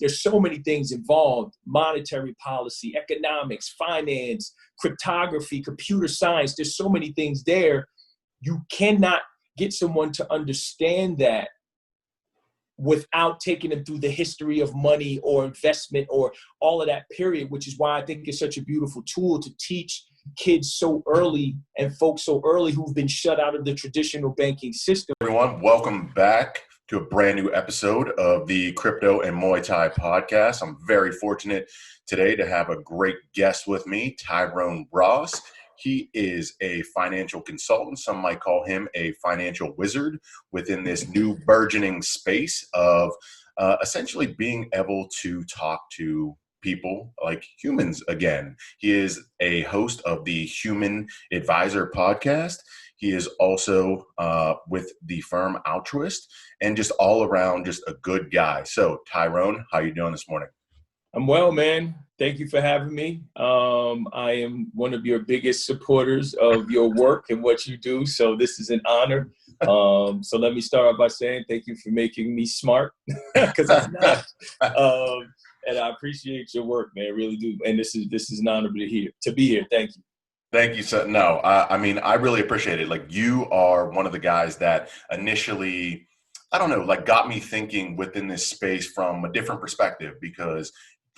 there's so many things involved: monetary policy, economics, finance, cryptography, computer science. There's so many things there. You cannot get someone to understand that without taking them through the history of money or investment or all of that period, which is why I think it's such a beautiful tool to teach kids so early and folks so early who've been shut out of the traditional banking system. Everyone, welcome back to a brand new episode of the Crypto and Muay Thai podcast. I'm very fortunate today to have a great guest with me, Tyrone Ross. He is a financial consultant. Some might call him a financial wizard within this new burgeoning space of essentially being able to talk to people like humans again. He is a host of the Human Advisor podcast. He is also with the firm Altruist and just all around just a good guy. So Tyrone, how you doing this morning? I'm well, man. Thank you for having me. I am one of your biggest supporters of your work and what you do. So this is an honor. So let me start off by saying thank you for making me smart because I'm not. And I appreciate your work, man. I really do. And this is an honor to be here. Thank you. Thank you. So no, I mean, I really appreciate it. Like, you are one of the guys that initially, I don't know, like got me thinking within this space from a different perspective, because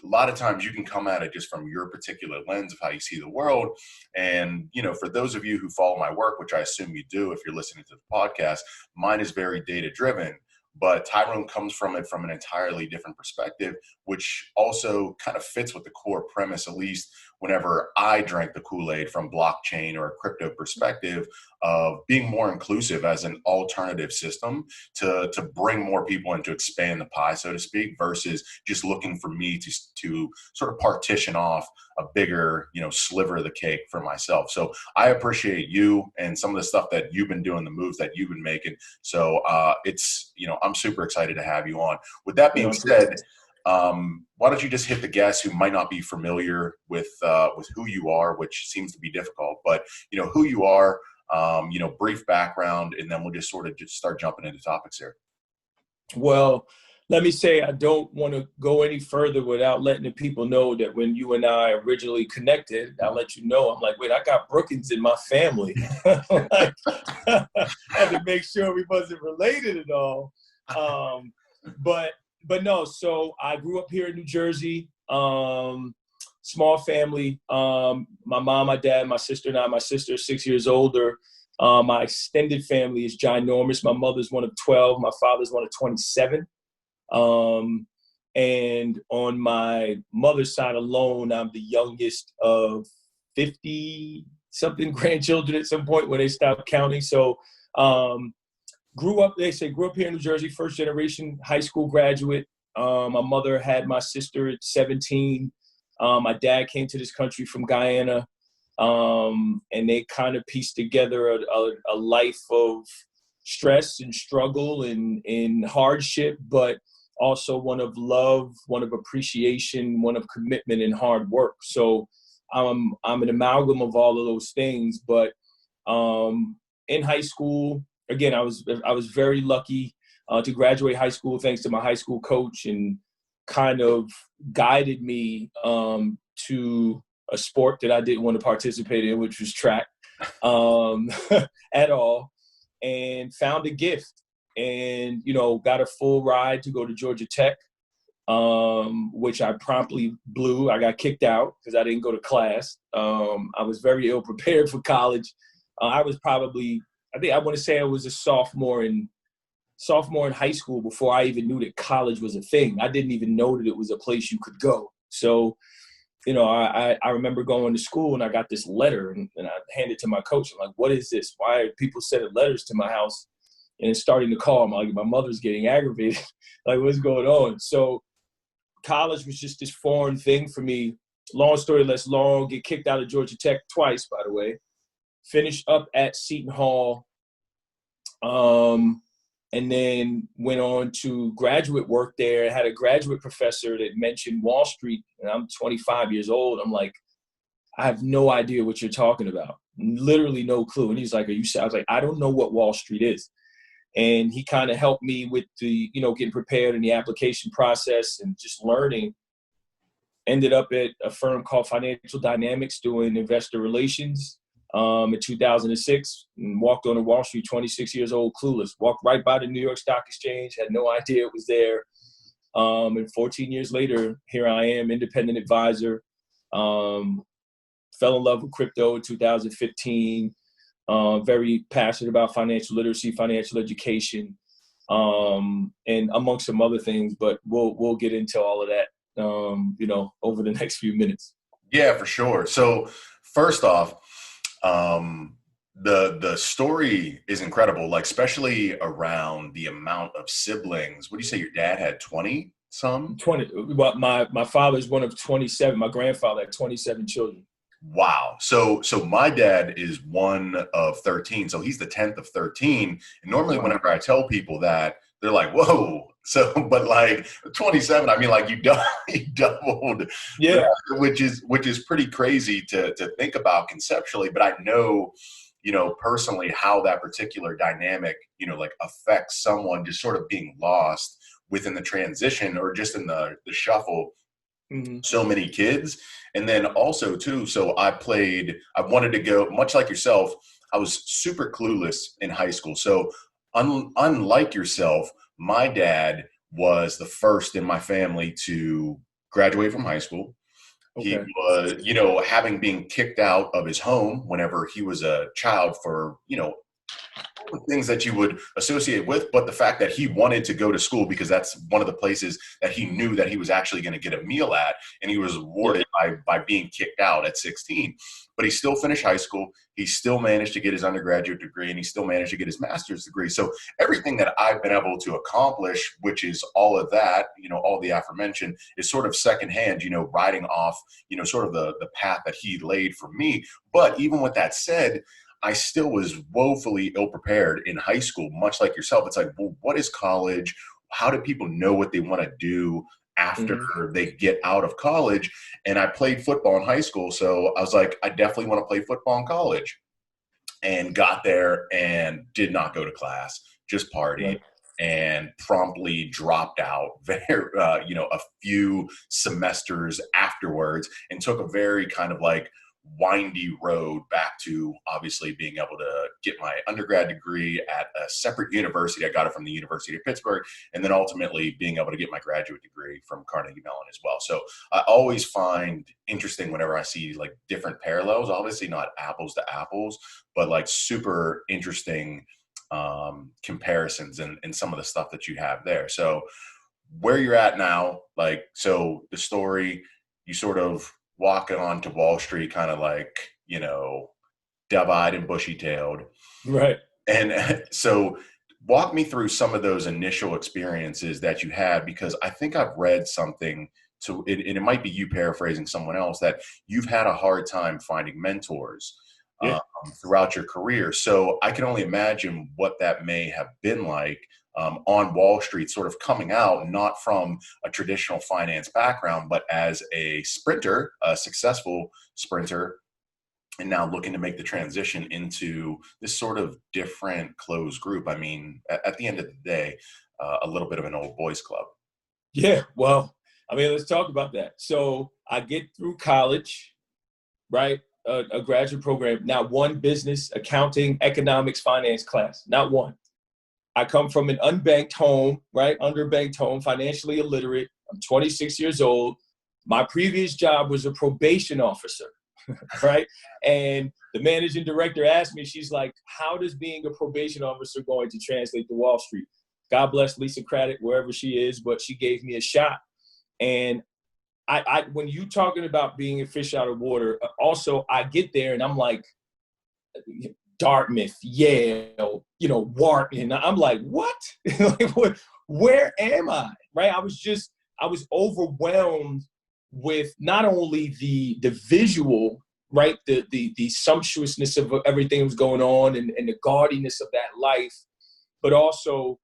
a lot of times you can come at it just from your particular lens of how you see the world. And, you know, for those of you who follow my work, which I assume you do if you're listening to the podcast, mine is very data driven. But Tyrone comes from it from an entirely different perspective, which also kind of fits with the core premise, at least whenever I drank the Kool-Aid from blockchain or a crypto perspective, of being more inclusive as an alternative system to bring more people in, to expand the pie, so to speak, versus just looking for me to sort of partition off a bigger, you know, sliver of the cake for myself. So I appreciate you and some of the stuff that you've been doing, the moves that you've been making. So it's, you know, I'm super excited to have you on. With that being said, why don't you just hit the guests who might not be familiar with who you are, which seems to be difficult, but, you know, who you are, you know, brief background, and then we'll just sort of just start jumping into topics here. Well, let me say, I don't want to go any further without letting the people know that when you and I originally connected, I'll let you know, I'm like, wait, I got Brookins in my family. Like, had to make sure we wasn't related at all. But no, so I grew up here in New Jersey, small family. My mom, my dad, my sister and I. My sister is 6 years older. My extended family is ginormous. My mother's one of 12. My father's one of 27. And on my mother's side alone, I'm the youngest of 50-something grandchildren at some point when they stopped counting. So grew up here in New Jersey, first generation high school graduate. My mother had my sister at 17. My dad came to this country from Guyana, and they kind of pieced together a life of stress and struggle and hardship, but also one of love, one of appreciation, one of commitment and hard work. So I'm an amalgam of all of those things. But in high school, again, I was very lucky to graduate high school thanks to my high school coach, and kind of guided me to a sport that I didn't want to participate in, which was track at all, and found a gift. And, you know, got a full ride to go to Georgia Tech, which I promptly blew. I got kicked out because I didn't go to class. I was very ill prepared for college. I was probably, I want to say I was a sophomore in high school before I even knew that college was a thing. I didn't even know that it was a place you could go. So, you know, I remember going to school and I got this letter and I handed it to my coach. I'm like, what is this? Why are people sending letters to my house? And it's starting to call. I'm like, my mother's getting aggravated. Like, what's going on? So college was just this foreign thing for me. Long story less long, get kicked out of Georgia Tech twice, by the way. Finished up at Seton Hall. And then went on to graduate work there. I had a graduate professor that mentioned Wall Street, and I'm 25 years old. I'm like, I have no idea what you're talking about. Literally no clue. And he's like, I was like, I don't know what Wall Street is. And he kind of helped me with the, getting prepared in the application process and just learning. Ended up at a firm called Financial Dynamics doing investor relations in 2006, and walked on Wall Street, 26 years old, clueless. Walked right by the New York Stock Exchange, had no idea it was there. And 14 years later, here I am, independent advisor. Fell in love with crypto in 2015. Very passionate about financial literacy, financial education, and amongst some other things. But we'll get into all of that, over the next few minutes. Yeah, for sure. So first off, the story is incredible, like especially around the amount of siblings. What do you say your dad had 20 some? 20. Well, my father is one of 27. My grandfather had 27 children. Wow. So my dad is one of 13. So he's the 10th of 13. And normally whenever I tell people that, they're like, whoa. So, but like 27, I mean, like you doubled, yeah, which is pretty crazy to think about conceptually. But I know, personally how that particular dynamic, like affects someone just sort of being lost within the transition or just in the shuffle. Mm-hmm. So many kids. And then also too, so I wanted to go, much like yourself, I was super clueless in high school. So unlike yourself, my dad was the first in my family to graduate from high school. Okay. He was, having been kicked out of his home whenever he was a child for, things that you would associate with, but the fact that he wanted to go to school because that's one of the places that he knew that he was actually going to get a meal at, and he was rewarded by being kicked out at 16. But he still finished high school. He still managed to get his undergraduate degree, and he still managed to get his master's degree. So everything that I've been able to accomplish, which is all of that, all the aforementioned, is sort of secondhand, riding off, sort of the path that he laid for me. But even with that said, I still was woefully ill-prepared in high school, much like yourself. It's like, well, what is college? How do people know what they want to do after they get out of college? And I played football in high school, so I was like, I definitely want to play football in college. And got there and did not go to class, just partied. Right. And promptly dropped out a few semesters afterwards, and took a very kind of like windy road back to obviously being able to get my undergrad degree at a separate university. I got it from the University of Pittsburgh, and then ultimately being able to get my graduate degree from Carnegie Mellon as well. So I always find interesting whenever I see like different parallels, obviously not apples to apples, but like super interesting comparisons and some of the stuff that you have there. So where you're at now, like, so the story, you sort of walking onto Wall Street, kind of like, dove-eyed and bushy-tailed. Right. And so walk me through some of those initial experiences that you had, because I think I've read something, and it might be you paraphrasing someone else, that you've had a hard time finding mentors throughout your career. So I can only imagine what that may have been like on Wall Street, sort of coming out, not from a traditional finance background, but as a sprinter, a successful sprinter, and now looking to make the transition into this sort of different closed group. I mean, at the end of the day, a little bit of an old boys club. Yeah, well, I mean, let's talk about that. So I get through college, right? A graduate program, not one business, accounting, economics, finance class, not one. I come from an unbanked home, right? Underbanked home, financially illiterate. I'm 26 years old. My previous job was a probation officer, right? And the managing director asked me, she's like, how does being a probation officer going to translate to Wall Street? God bless Lisa Craddock, wherever she is, but she gave me a shot. And I when you talking about being a fish out of water, also I get there and I'm like, Dartmouth, Yale, Wharton. I'm like, what? Like, where am I? Right? I was overwhelmed with not only the visual, right, the sumptuousness of everything that was going on and the gaudiness of that life, but also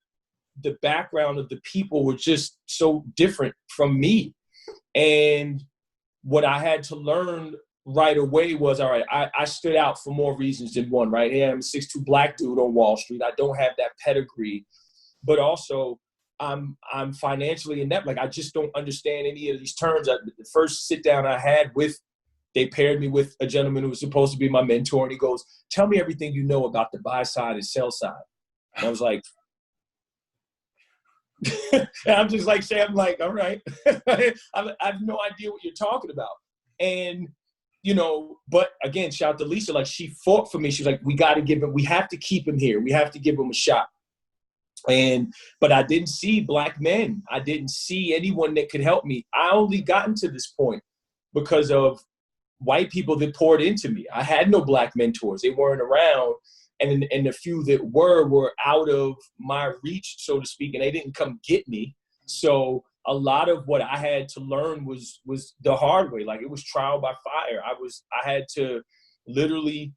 the background of the people were just so different from me. And what I had to learn right away was, all right, I stood out for more reasons than one, right? Hey, I'm a 6'2" black dude on Wall Street. I don't have that pedigree, but also I'm financially inept. Like, I just don't understand any of these terms. The first sit down I had they paired me with a gentleman who was supposed to be my mentor, and he goes, tell me everything you know about the buy side and sell side. And I was like, and I'm just like, Shay, I'm like, all right. I have no idea what you're talking about. And, you know, but again, shout out to Lisa, like, she fought for me. She was like, we have to keep him here. We have to give him a shot. But I didn't see black men. I didn't see anyone that could help me. I only gotten to this point because of white people that poured into me. I had no black mentors. They weren't around. And the few that were out of my reach, so to speak, and they didn't come get me. So a lot of what I had to learn was the hard way. Like, it was trial by fire. I had to literally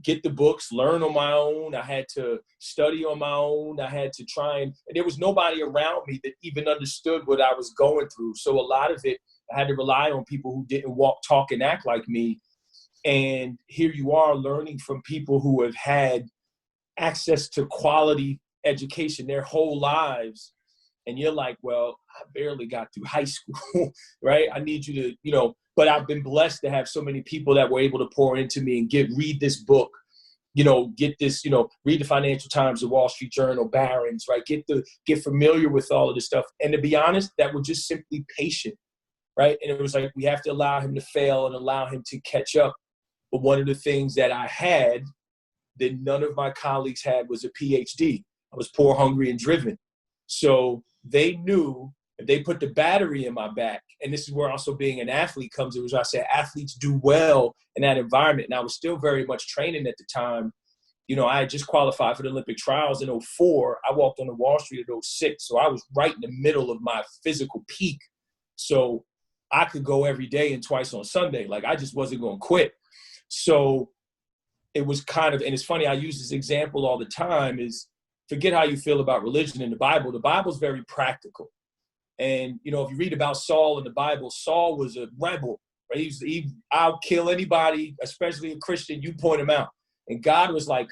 get the books, learn on my own. I had to study on my own. I had to try and there was nobody around me that even understood what I was going through. So a lot of it, I had to rely on people who didn't walk, talk, and act like me. And here you are learning from people who have had access to quality education their whole lives. And you're like, well, I barely got through high school, right? I need you to, but I've been blessed to have so many people that were able to pour into me and read this book, get this, read the Financial Times, the Wall Street Journal, Barron's, right? Get familiar with all of this stuff. And to be honest, that was just simply patient, right? And it was like, we have to allow him to fail and allow him to catch up. But one of the things that I had that none of my colleagues had was a PhD. I was poor, hungry, and driven. So they knew if they put the battery in my back, and this is where also being an athlete comes in, which I said athletes do well in that environment. And I was still very much training at the time. I had just qualified for the Olympic trials in 2004. I walked on the Wall Street at 2006. So I was right in the middle of my physical peak. So I could go every day and twice on Sunday. Like, I just wasn't going to quit. So it was and it's funny, I use this example all the time, is forget how you feel about religion in the Bible. The Bible's very practical. And, if you read about Saul in the Bible, Saul was a rebel, right? I'll kill anybody, especially a Christian, you point him out. And God was like,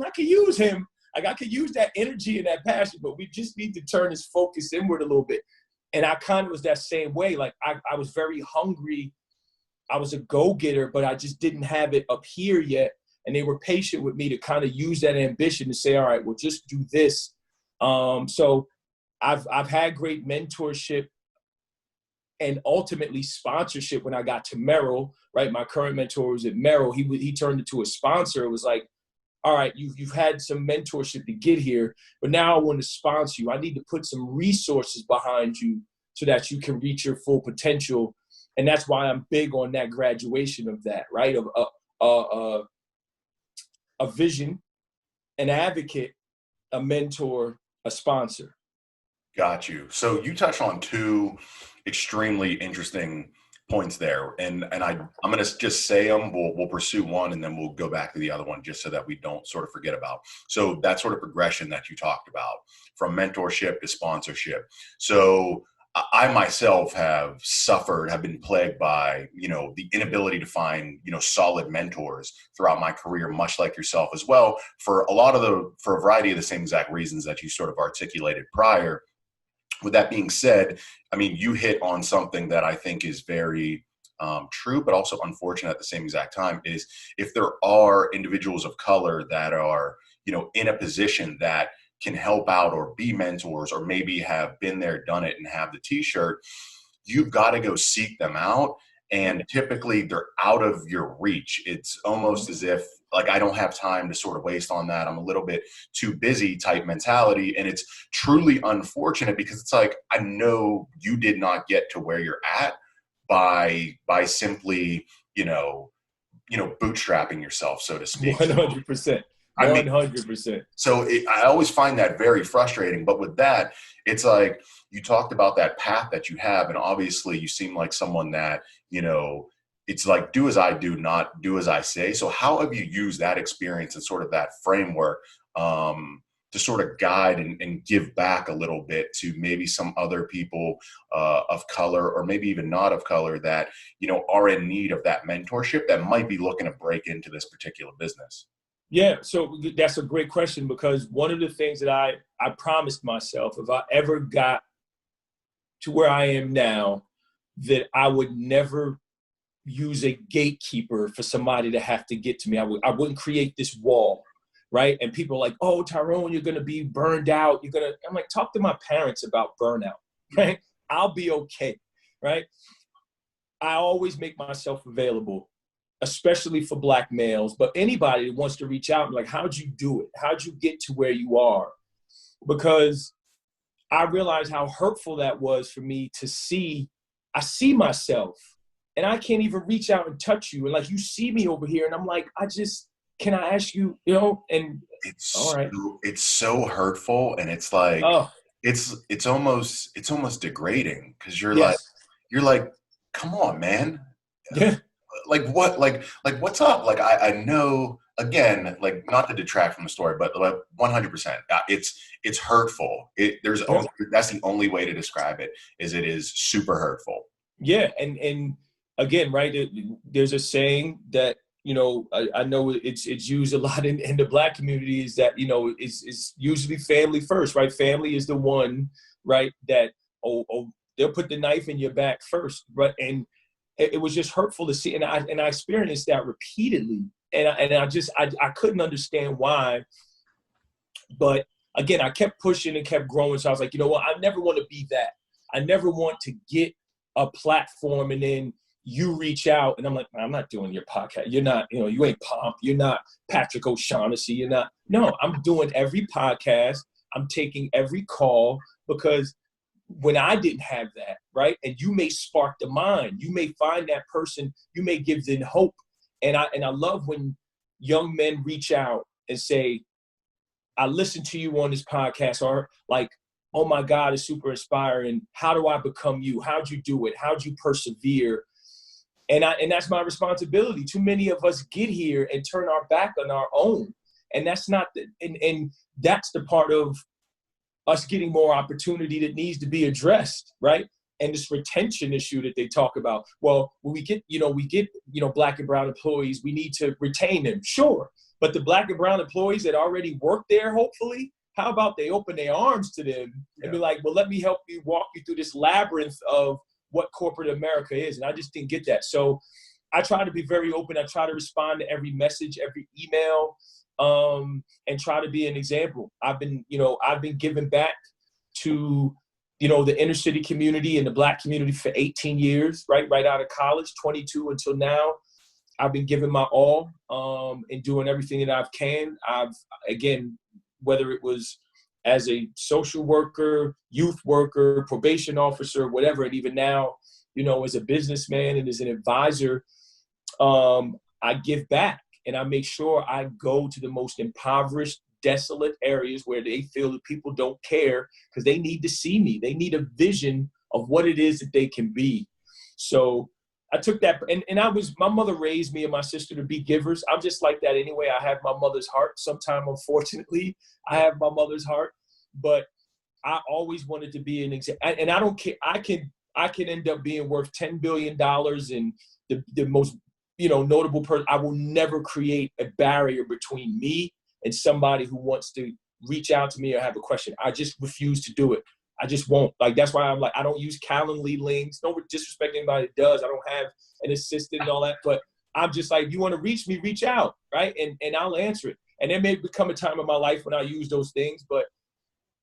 I could use him. Like, I could use that energy and that passion, but we just need to turn his focus inward a little bit. And I kind of was that same way. Like, I was very hungry. I was a go-getter, but I just didn't have it up here yet. And they were patient with me to kind of use that ambition to say, all right, well, just do this. So I've had great mentorship and ultimately sponsorship when I got to Merrill, right? My current mentor was at Merrill. He turned into a sponsor. It was like, all right, you've had some mentorship to get here, but now I want to sponsor you. I need to put some resources behind you so that you can reach your full potential. And that's why I'm big on that graduation of that, right? Of a vision, an advocate, a mentor, a sponsor. Got you. So you touched on two extremely interesting points there, and I'm going to just say them. We'll pursue one, and then we'll go back to the other one, just so that we don't sort of forget about. So that sort of progression that you talked about, from mentorship to sponsorship. So I myself have been plagued by, the inability to find, solid mentors throughout my career, much like yourself as well, for a variety of the same exact reasons that you sort of articulated prior. With that being said, I mean, you hit on something that I think is very true, but also unfortunate at the same exact time, is if there are individuals of color that are, in a position that can help out or be mentors, or maybe have been there, done it, and have the t-shirt, you've got to go seek them out. And typically they're out of your reach. It's almost as if, like, I don't have time to sort of waste on that. I'm a little bit too busy type mentality. And it's truly unfortunate, because it's like, I know you did not get to where you're at by simply, bootstrapping yourself, so to speak. 100%. 100%. I always find that very frustrating. But with that, it's like, you talked about that path that you have, and obviously you seem like someone that, it's like, do as I do, not do as I say. So how have you used that experience and sort of that framework to sort of guide and give back a little bit to maybe some other people of color, or maybe even not of color, that, are in need of that mentorship, that might be looking to break into this particular business? Yeah, so that's a great question, because one of the things that I promised myself, if I ever got to where I am now, that I would never use a gatekeeper for somebody to have to get to me. I wouldn't create this wall, right? And people are like, oh, Tyrone, you're going to be burned out. I'm like, talk to my parents about burnout, right? I'll be okay, right? I always make myself available, especially for Black males, but anybody that wants to reach out and like, how'd you do it? How'd you get to where you are? Because I realized how hurtful that was for me to see. I see myself and I can't even reach out and touch you. And like, you see me over here and I'm like, can I ask you, and all right. It's so hurtful. And it's like, Oh, it's almost degrading, because you're yes. like, come on, man. Yeah. Like what, like what's up? Like, I know, again, like, not to detract from the story, but like 100%, it's hurtful. That's the only way to describe it, is it is super hurtful. Yeah. And again, right, there's a saying that, I know it's used a lot in the Black community, is that, it's usually family first, right? Family is the one, right, that, they'll put the knife in your back first, right? And it was just hurtful to see. And I experienced that repeatedly. And I couldn't understand why. But again, I kept pushing and kept growing. So I was like, you know what? I never want to be that. I never want to get a platform and then you reach out and I'm like, I'm not doing your podcast. You're not, you ain't Pomp. You're not Patrick O'Shaughnessy. You're not. No, I'm doing every podcast. I'm taking every call, because when I didn't have that, right? And you may spark the mind. You may find that person. You may give them hope. And I love when young men reach out and say, I listened to you on this podcast, or like, oh my God, it's super inspiring. How do I become you? How'd you do it? How'd you persevere? And that's my responsibility. Too many of us get here and turn our back on our own. And that's not and that's the part of us getting more opportunity that needs to be addressed, right? And this retention issue that they talk about. Well, when we get Black and brown employees, we need to retain them. Sure. But the Black and brown employees that already work there, hopefully, how about they open their arms to them and be like, well, let me help you walk you through this labyrinth of what corporate America is. And I just didn't get that. So I try to be very open. I try to respond to every message, every email, and try to be an example. I've been giving back to, the inner city community and the Black community for 18 years, right out of college, 22 until now. I've been giving my all, and doing everything that I can. Again, whether it was as a social worker, youth worker, probation officer, whatever, and even now, as a businessman and as an advisor, I give back and I make sure I go to the most impoverished, desolate areas where they feel that people don't care, because they need to see me. They need a vision of what it is that they can be. So I took that, and my mother raised me and my sister to be givers. I'm just like that anyway. I have my mother's heart. Sometimes, unfortunately, I have my mother's heart, but I always wanted to be an example. And I don't care. I can end up being worth $10 billion and the most, notable person. I will never create a barrier between me and somebody who wants to reach out to me or have a question. I just refuse to do it. I just won't. Like, that's why I'm like, I don't use Calendly links. No disrespect to anybody that does. I don't have an assistant and all that, but I'm just like, you want to reach me, reach out, right? And I'll answer it. And there may become a time in my life when I use those things, but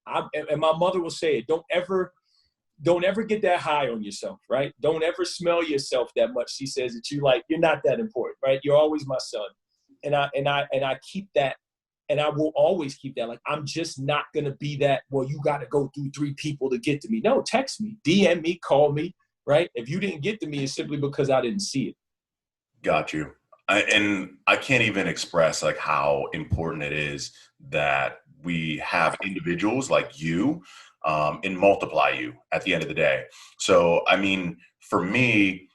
and my mother will say it, don't ever get that high on yourself, right? Don't ever smell yourself that much. She says that you're not that important, right? You're always my son. And I keep that. And I will always keep that. Like, I'm just not going to be that, well, you got to go through 3 people to get to me. No, text me, DM me, call me, right? If you didn't get to me, it's simply because I didn't see it. Got you. And I can't even express like how important it is that we have individuals like you, and multiply you at the end of the day. So, I mean, for me,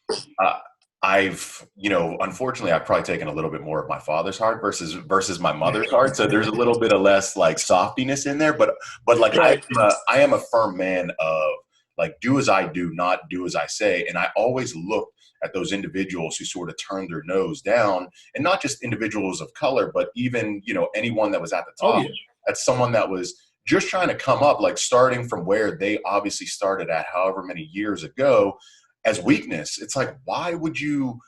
unfortunately, I've probably taken a little bit more of my father's heart versus my mother's heart. So there's a little bit of less like softiness in there, but like Right. I am a firm man of like, do as I do, not do as I say. And I always look at those individuals who sort of turned their nose down, and not just individuals of color, but even, anyone that was at the Oh top. yeah. That's someone that was just trying to come up, like starting from where they obviously started at however many years ago, as weakness. It's like, why would you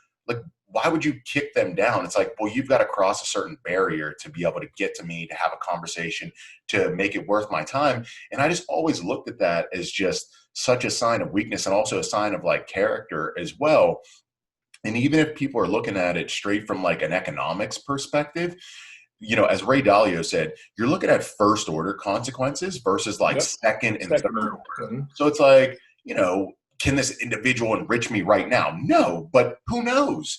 kick them down? It's like, well, you've got to cross a certain barrier to be able to get to me, to have a conversation, to make it worth my time. And I just always looked at that as just such a sign of weakness, and also a sign of like character as well. And even if people are looking at it straight from like an economics perspective, as Ray Dalio said, you're looking at first order consequences versus like Yep. second and third order. Mm-hmm. So it's like, can this individual enrich me right now? No, but who knows?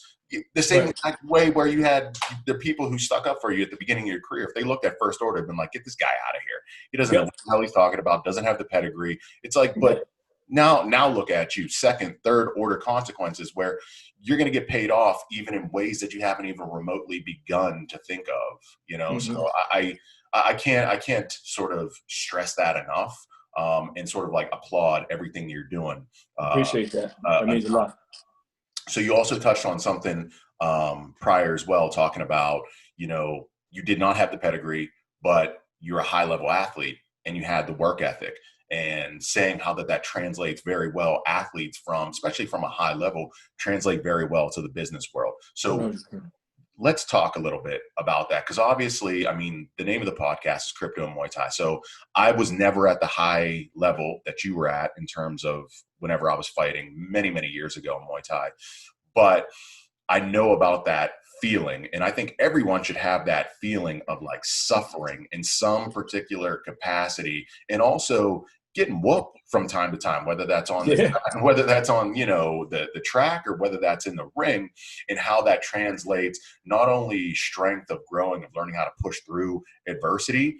The same exact way where you had the people who stuck up for you at the beginning of your career, if they looked at first order, been like, get this guy out of here. He doesn't know what the hell he's talking about, doesn't have the pedigree. It's like, but now look at you, second, third order consequences where you're going to get paid off even in ways that you haven't even remotely begun to think of, Mm-hmm. So I can't sort of stress that enough, and sort of like applaud everything you're doing. Appreciate that. That means a lot. So you also touched on something prior as well, talking about, you did not have the pedigree, but you're a high level athlete and you had the work ethic, and saying how that translates very well. Athletes especially from a high level, translate very well to the business world. So 100%. Let's talk a little bit about that. Because obviously, I mean, the name of the podcast is Crypto and Muay Thai. So I was never at the high level that you were at in terms of whenever I was fighting many, many years ago in Muay Thai. But I know about that feeling. And I think everyone should have that feeling of like suffering in some particular capacity, and also getting whooped from time to time, whether that's on the track, or whether that's in the ring, and how that translates not only strength of growing, of learning how to push through adversity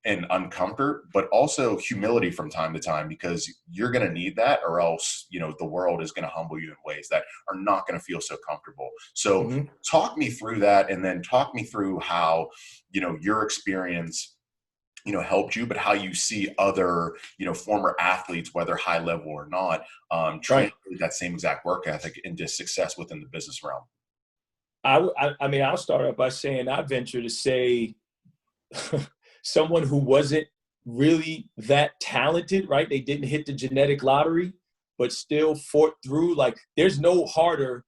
and uncomfort, but also humility from time to time, because you're going to need that, or else, the world is going to humble you in ways that are not going to feel so comfortable. So talk me through that, and then talk me through how, your experience, helped you, but how you see other, former athletes, whether high level or not, translate that same exact work ethic into success within the business realm. I mean, I'll start out by saying I venture to say someone who wasn't really that talented, right? They didn't hit the genetic lottery, but still fought through. Like, there's no harder,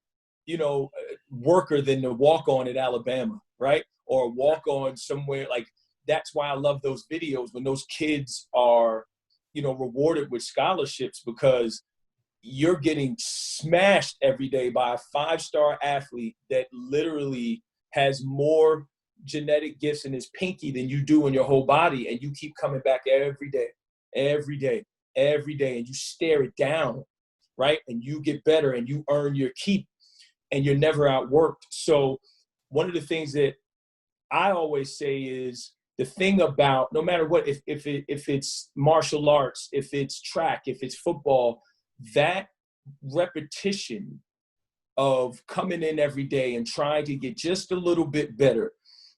worker than the walk-on at Alabama, right? Or a walk-on somewhere. Like, that's why I love those videos when those kids are, rewarded with scholarships, because you're getting smashed every day by a 5-star athlete that literally has more genetic gifts in his pinky than you do in your whole body. And you keep coming back every day, and you stare it down, right? And you get better and you earn your keep, and you're never outworked. So one of the things that I always say is, the thing about, no matter what, if it's martial arts, if it's track, if it's football, that repetition of coming in every day and trying to get just a little bit better,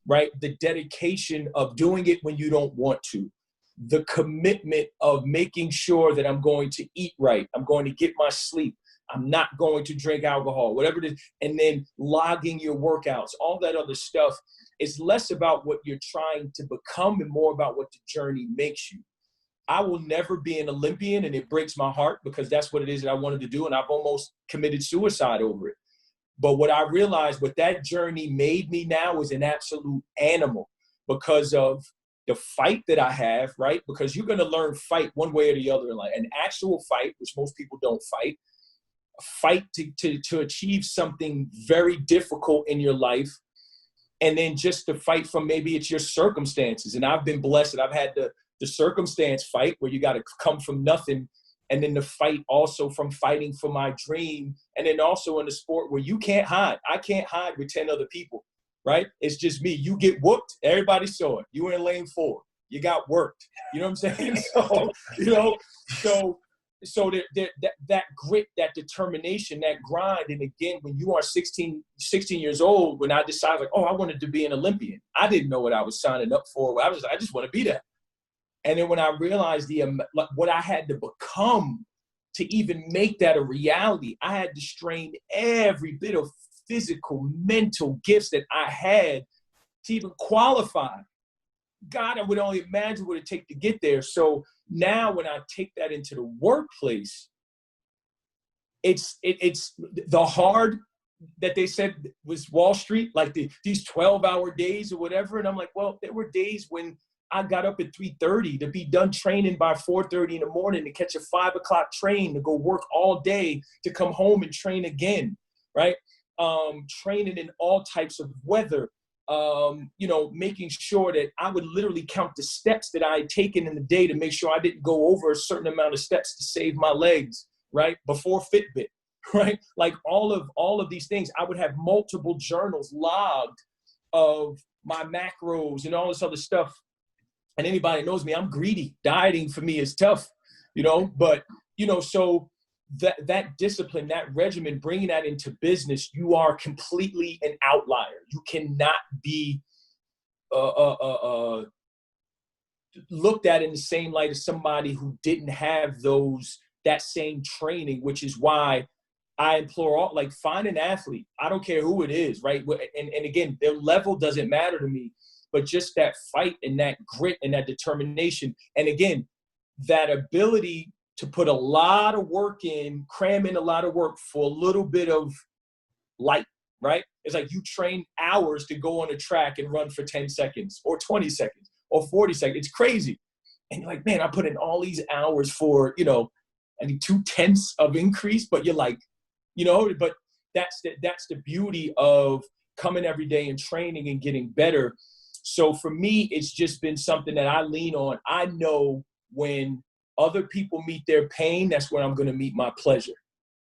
right? The dedication of doing it when you don't want to, the commitment of making sure that I'm going to eat right, I'm going to get my sleep, I'm not going to drink alcohol, whatever it is, and then logging your workouts, all that other stuff. It's less about what you're trying to become and more about what the journey makes you. I will never be an Olympian, and it breaks my heart, because that's what it is that I wanted to do, and I've almost committed suicide over it. But what I realized, what that journey made me now, is an absolute animal, because of the fight that I have, right? Because you're going to learn fight one way or the other in life. An actual fight, which most people don't fight, a fight to achieve something very difficult in your life, and then just to fight from, maybe it's your circumstances. And I've been blessed that I've had the circumstance fight, where you got to come from nothing, and then the fight also from fighting for my dream. And then also in the sport where you can't hide. I can't hide with 10 other people, right? It's just me. You get whooped, everybody saw it. You were in lane 4. You got worked. You know what I'm saying? So so that grit, that determination, that grind. And again, when you are 16 years old, when I decided like, oh, I wanted to be an Olympian, I didn't know what I was signing up for. I just want to be that. And then when I realized what I had to become to even make that a reality, I had to strain every bit of physical, mental gifts that I had to even qualify. God, I would only imagine what it take to get there. So now when I take that into the workplace, it's the hard that they said was Wall Street, like these 12-hour days or whatever. And I'm like, well, there were days when I got up at 3:30 to be done training by 4:30 in the morning, to catch a 5 o'clock train, to go work all day, to come home and train again, right? Training in all types of weather. Making sure that I would literally count the steps that I had taken in the day to make sure I didn't go over a certain amount of steps to save my legs, right? Before Fitbit, right? Like all of these things, I would have multiple journals logged of my macros and all this other stuff. And anybody that knows me, I'm greedy. Dieting for me is tough, but, so that discipline, that regimen, bringing that into business, you are completely an outlier. You cannot be looked at in the same light as somebody who didn't have that same training, which is why I implore all, like, find an athlete. I don't care who it is, right? And again, their level doesn't matter to me, but just that fight and that grit and that determination. And again, that ability to put a lot of work in, cram in a lot of work for a little bit of light, right? It's like you train hours to go on a track and run for 10 seconds or 20 seconds or 40 seconds. It's crazy. And you're like, man, I put in all these hours for, 2/10 of increase, but you're like, but that's the beauty of coming every day and training and getting better. So for me, it's just been something that I lean on. I know when other people meet their pain, that's when I'm going to meet my pleasure.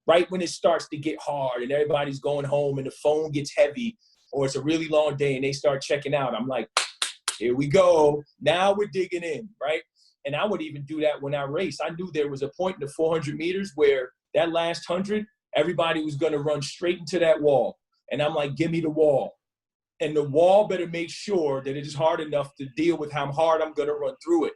Right when it starts to get hard and everybody's going home and the phone gets heavy, or it's a really long day and they start checking out, I'm like, here we go. Now we're digging in, right? And I would even do that when I race. I knew there was a point in the 400 meters where that last 100, everybody was going to run straight into that wall. And I'm like, give me the wall. And the wall better make sure that it is hard enough to deal with how hard I'm going to run through it.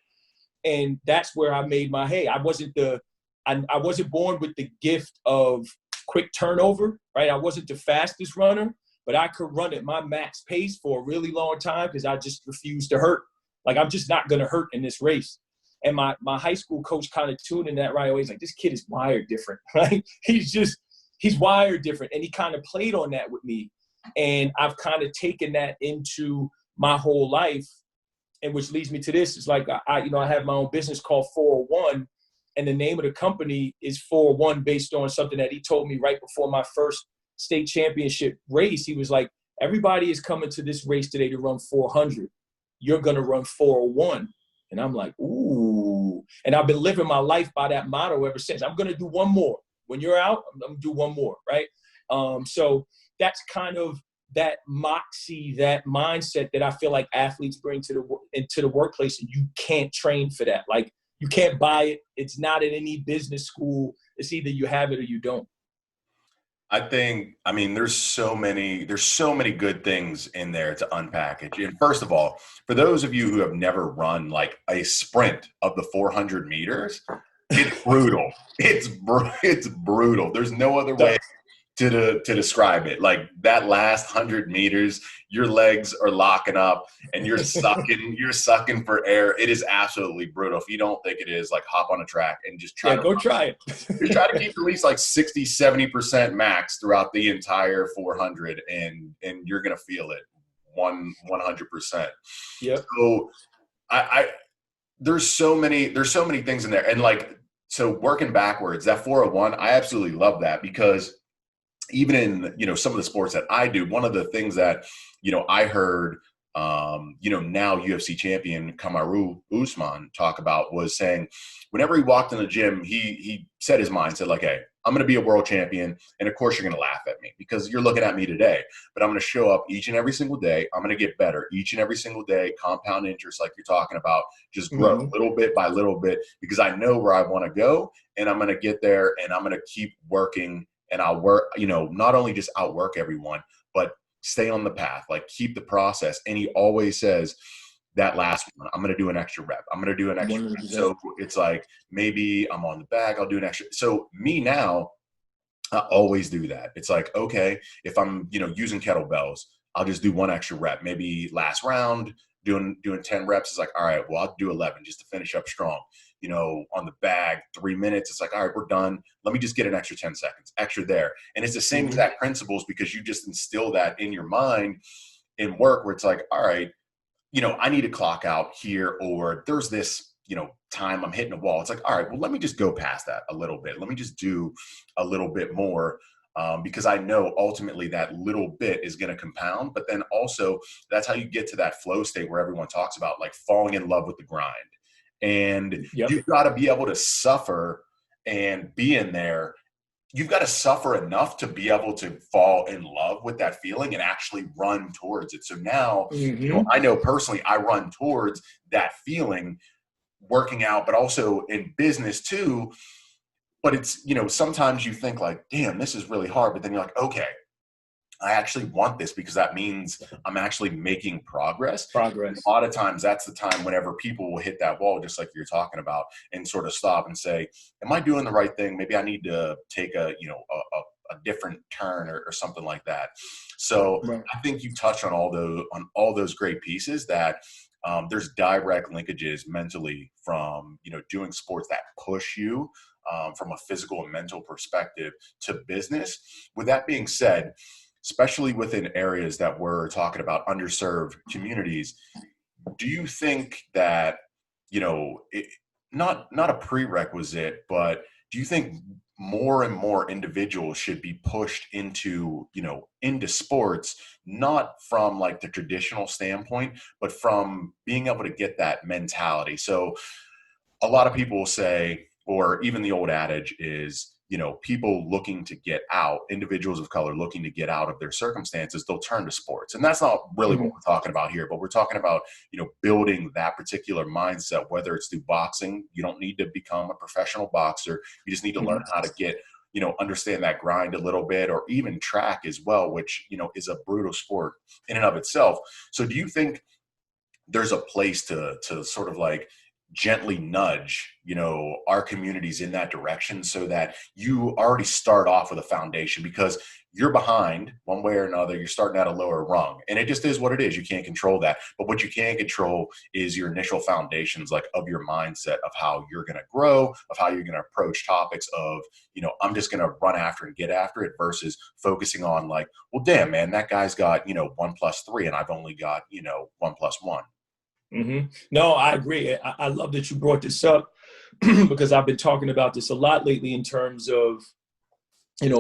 And that's where I made my hay. I wasn't born with the gift of quick turnover, right? I wasn't the fastest runner, but I could run at my max pace for a really long time because I just refused to hurt. Like, I'm just not going to hurt in this race. And my high school coach kind of tuned in that right away. He's like, this kid is wired different, right? He's wired different. And he kind of played on that with me. And I've kind of taken that into my whole life. And which leads me to this. It's like, I have my own business called 401. And the name of the company is 401 based on something that he told me right before my first state championship race. He was like, everybody is coming to this race today to run 400. You're going to run 401. And I'm like, ooh. And I've been living my life by that motto ever since. I'm going to do one more. When you're out, I'm going to do one more, right? So that's kind of that moxie, that mindset that I feel like athletes bring into the workplace, and you can't train for that. Like, you can't buy it. It's not at any business school. It's either you have it or you don't. There's so many good things in there to unpackage. And first of all, for those of you who have never run like a sprint of the 400 meters, it's brutal. It's brutal. There's no other way to describe it. Like, that last 100 meters, your legs are locking up and you're sucking for air. It is absolutely brutal. If you don't think it is, like, hop on a track and just try it. You try to keep at least like 60-70% max throughout the entire 400, and you're gonna feel it 100%. Yep. So there's so many things in there. And like, so working backwards, that 401, I absolutely love that, because even in, some of the sports that I do, one of the things that, I heard now UFC champion Kamaru Usman talk about, was saying whenever he walked in the gym, he set his mind, said like, hey, I'm going to be a world champion. And of course you're going to laugh at me because you're looking at me today, but I'm going to show up each and every single day. I'm going to get better each and every single day, compound interest, like you're talking about, just grow little bit by little bit, because I know where I want to go and I'm going to get there, and I'm going to keep working, and I'll work, not only just outwork everyone, but stay on the path, like keep the process. And he always says that last one, I'm going to do an extra rep. I'm going to do an extra rep. So it's like, maybe I'm on the bag, I'll do an extra. So me now, I always do that. It's like, okay, if I'm, using kettlebells, I'll just do one extra rep. Maybe last round doing 10 reps. It's like, all right, well, I'll do 11 just to finish up strong. On the bag, 3 minutes, it's like, all right, we're done. Let me just get an extra 10 seconds, extra there. And it's the same exact principles, because you just instill that in your mind in work, where it's like, all right, I need to clock out here, or there's this, time I'm hitting a wall. It's like, all right, well, let me just go past that a little bit. Let me just do a little bit more, because I know ultimately that little bit is going to compound. But then also that's how you get to that flow state where everyone talks about, like, falling in love with the grind. And you've got to be able to suffer and be in there. You've got to suffer enough to be able to fall in love with that feeling and actually run towards it. So now, I know personally, I run towards that feeling working out, but also in business too. But it's, sometimes you think like, damn, this is really hard. But then you're like, okay, I actually want this, because that means I'm actually making progress. And a lot of times that's the time whenever people will hit that wall, just like you're talking about, and sort of stop and say, am I doing the right thing? Maybe I need to take a different turn or something like that. So I think you touched on all those great pieces that there's direct linkages mentally from, doing sports that push you from a physical and mental perspective to business. With that being said, especially within areas that we're talking about, underserved communities, do you think that, not a prerequisite, but do you think more and more individuals should be pushed into sports, not from like the traditional standpoint, but from being able to get that mentality? So a lot of people will say, or even the old adage is, people looking to get out, individuals of color looking to get out of their circumstances, they'll turn to sports. And that's not really what we're talking about here, but we're talking about, building that particular mindset, whether it's through boxing. You don't need to become a professional boxer. You just need to learn how to get, understand that grind a little bit, or even track as well, which, is a brutal sport in and of itself. So do you think there's a place to sort of like gently nudge, our communities in that direction, so that you already start off with a foundation? Because you're behind one way or another, you're starting at a lower rung, and it just is what it is. You can't control that. But what you can control is your initial foundations, like of your mindset, of how you're going to grow, of how you're going to approach topics of, I'm just going to run after and get after it, versus focusing on like, well, damn, man, that guy's got, 1+3 and I've only got, 1+1. No, I agree. I love that you brought this up because I've been talking about this a lot lately in terms of,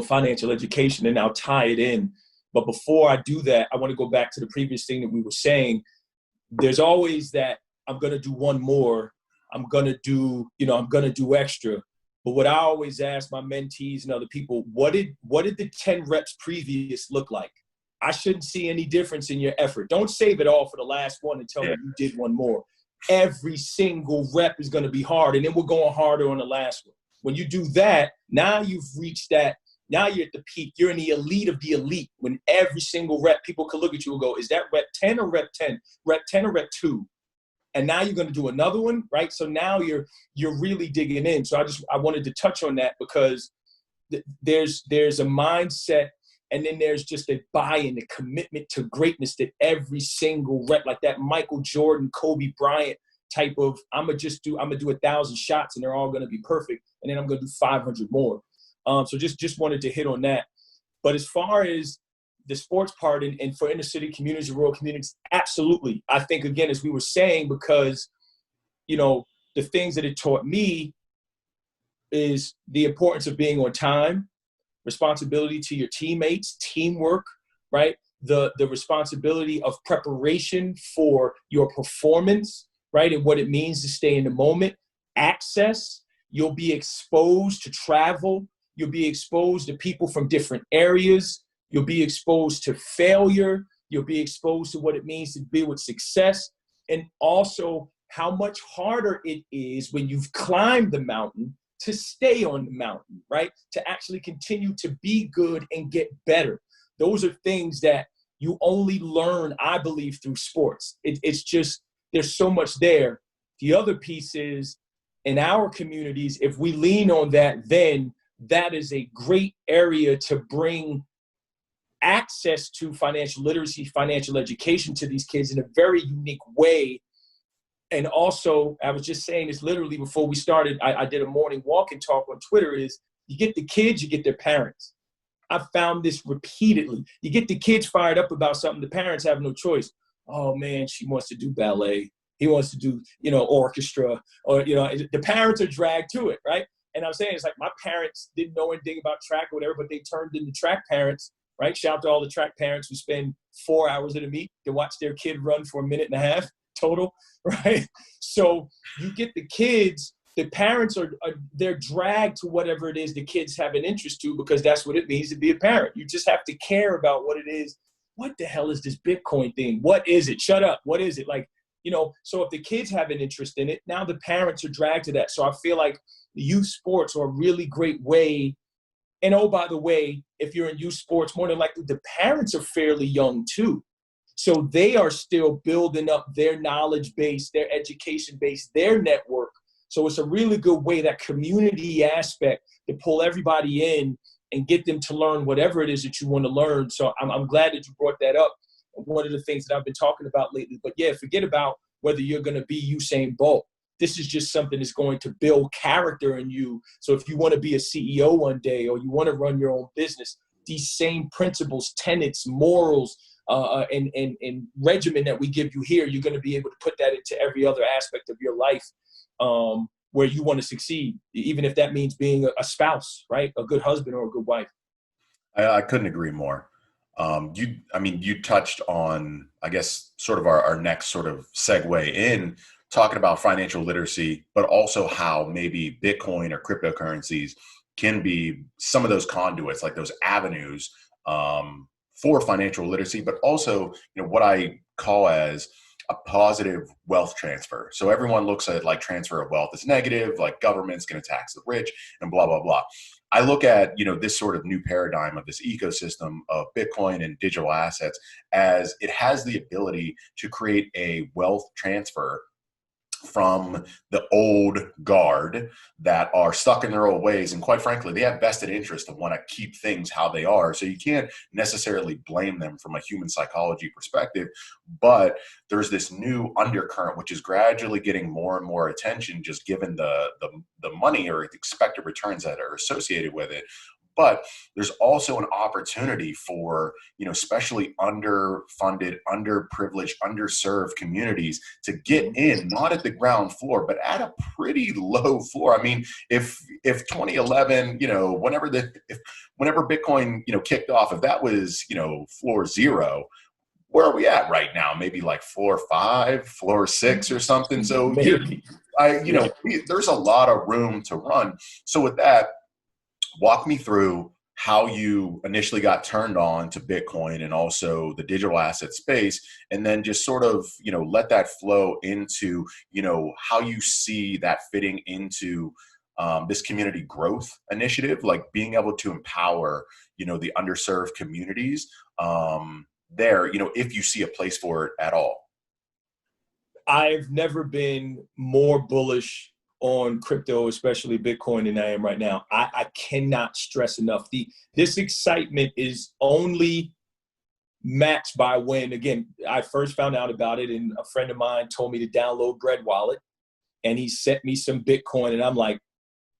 financial education, and I'll tie it in. But before I do that, I want to go back to the previous thing that we were saying. There's always that I'm going to do one more. I'm going to do extra. But what I always ask my mentees and other people, what did the 10 reps previous look like? I shouldn't see any difference in your effort. Don't save it all for the last one and tell me you did one more. Every single rep is going to be hard, and then we're going harder on the last one. When you do that, now you've reached that. Now you're at the peak. You're in the elite of the elite. When every single rep, people could look at you and go, is that rep 10 or rep 10? Rep 10 or rep 2? And now you're going to do another one, right? So now you're really digging in. So I wanted to touch on that, because there's a mindset. And then there's just a buy-in, a commitment to greatness, that every single rep, like that Michael Jordan, Kobe Bryant type of, I'm gonna do 1,000 shots and they're all gonna be perfect, and then I'm gonna do 500 more. So just wanted to hit on that. But as far as the sports part and for inner city communities, rural communities, absolutely. I think, again, as we were saying, because, the things that it taught me is the importance of being on time, responsibility to your teammates, teamwork, right? the responsibility of preparation for your performance, right? And what it means to stay in the moment. Access, you'll be exposed to travel. You'll be exposed to people from different areas. You'll be exposed to failure. You'll be exposed to what it means to be with success. And also how much harder it is when you've climbed the mountain to stay on the mountain, right? To actually continue to be good and get better. Those are things that you only learn, I believe, through sports. It's just, there's so much there. The other piece is, in our communities, if we lean on that, then that is a great area to bring access to financial literacy, financial education to these kids in a very unique way. And also, I was just saying this literally before we started, I did a morning walk and talk on Twitter, is you get the kids, you get their parents. I've found this repeatedly. You get the kids fired up about something, the parents have no choice. Oh man, she wants to do ballet. He wants to do, orchestra, or, the parents are dragged to it, right? And I'm saying, it's like my parents didn't know anything about track or whatever, but they turned into track parents, right? Shout out to all the track parents who spend 4 hours at a meet to watch their kid run for 1.5 minutes total, right? So you get the kids, the parents they're dragged to whatever it is the kids have an interest to, because that's what it means to be a parent. You just have to care about what it is. What the hell is this Bitcoin thing? What is it? Shut up. What is it? Like, so if the kids have an interest in it, now the parents are dragged to that. So I feel like youth sports are a really great way. And oh, by the way, if you're in youth sports, more than likely the parents are fairly young too. So they are still building up their knowledge base, their education base, their network. So it's a really good way, that community aspect, to pull everybody in and get them to learn whatever it is that you want to learn. So I'm glad that you brought that up. One of the things that I've been talking about lately. But yeah, forget about whether you're going to be Usain Bolt. This is just something that's going to build character in you. So if you want to be a CEO one day, or you want to run your own business, these same principles, tenets, morals, and regimen that we give you here, you're going to be able to put that into every other aspect of your life, where you want to succeed, even if that means being a spouse, right? A good husband or a good wife. I couldn't agree more. You touched on, I guess, sort of our next sort of segue in talking about financial literacy, but also how maybe Bitcoin or cryptocurrencies can be some of those conduits, like those avenues for financial literacy, but also, what I call as a positive wealth transfer. So everyone looks at like transfer of wealth as negative, like government's going to tax the rich and blah, blah, blah. I look at, this sort of new paradigm of this ecosystem of Bitcoin and digital assets as it has the ability to create a wealth transfer from the old guard that are stuck in their old ways. And quite frankly, they have vested interest and want to keep things how they are. So you can't necessarily blame them from a human psychology perspective, but there's this new undercurrent, which is gradually getting more and more attention, just given the money or expected returns that are associated with it. But there's also an opportunity for, especially underfunded, underprivileged, underserved communities to get in, not at the ground floor, but at a pretty low floor. I mean, if 2011, whenever Bitcoin, kicked off, if that was, floor 0, where are we at right now? Maybe like floor 5, floor 6 or something. So there's a lot of room to run. So with that, walk me through how you initially got turned on to Bitcoin and also the digital asset space, and then just sort of, let that flow into, how you see that fitting into this community growth initiative, like being able to empower, the underserved communities there, if you see a place for it at all. I've never been more bullish on crypto, especially Bitcoin, than I am right now. I cannot stress enough. This excitement is only matched by when, again, I first found out about it and a friend of mine told me to download Bread Wallet and he sent me some Bitcoin and I'm like,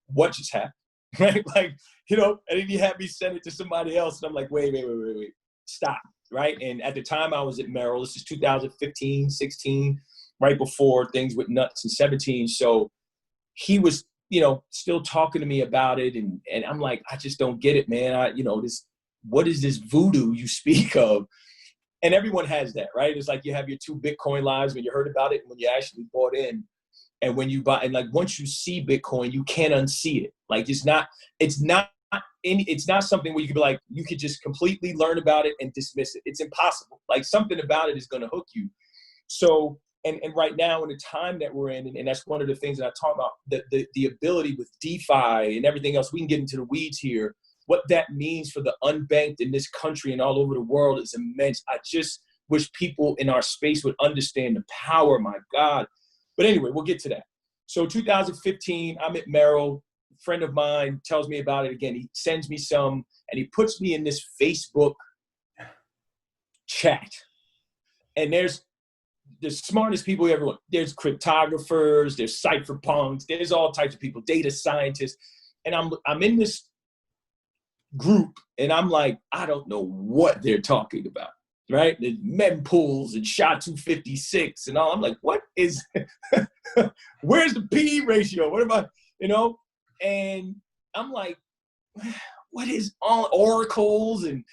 what just happened? Right? Like, and then he had me send it to somebody else and I'm like, wait, stop. Right? And at the time I was at Merrill, this is 2015, 16, right before things went nuts in 17. So he was, still talking to me about it. And I'm like, I just don't get it, man. What is this voodoo you speak of? and everyone has that, right? It's like you have your 2 Bitcoin lives when you heard about it and when you actually bought in. And when you buy, and like once you see Bitcoin, you can't unsee it. Like it's not something where you could be like, you could just completely learn about it and dismiss it. It's impossible. Like something about it is going to hook you. So, and right now in the time that we're in, and that's one of the things that I talk about, the ability with DeFi and everything else, we can get into the weeds here. What that means for the unbanked in this country and all over the world is immense. I just wish people in our space would understand the power, my God. But anyway, we'll get to that. So 2015, I'm at Merrill. A friend of mine tells me about it again. He sends me some, and he puts me in this Facebook chat. And there's the smartest people ever. There's cryptographers, there's cypherpunks, there's all types of people, data scientists. And I'm in this group, and I'm like, I don't know what they're talking about. Right? The mempools and SHA-256 and all. I'm like, what is, where's the PE ratio? What am I, And I'm like, what is all oracles? And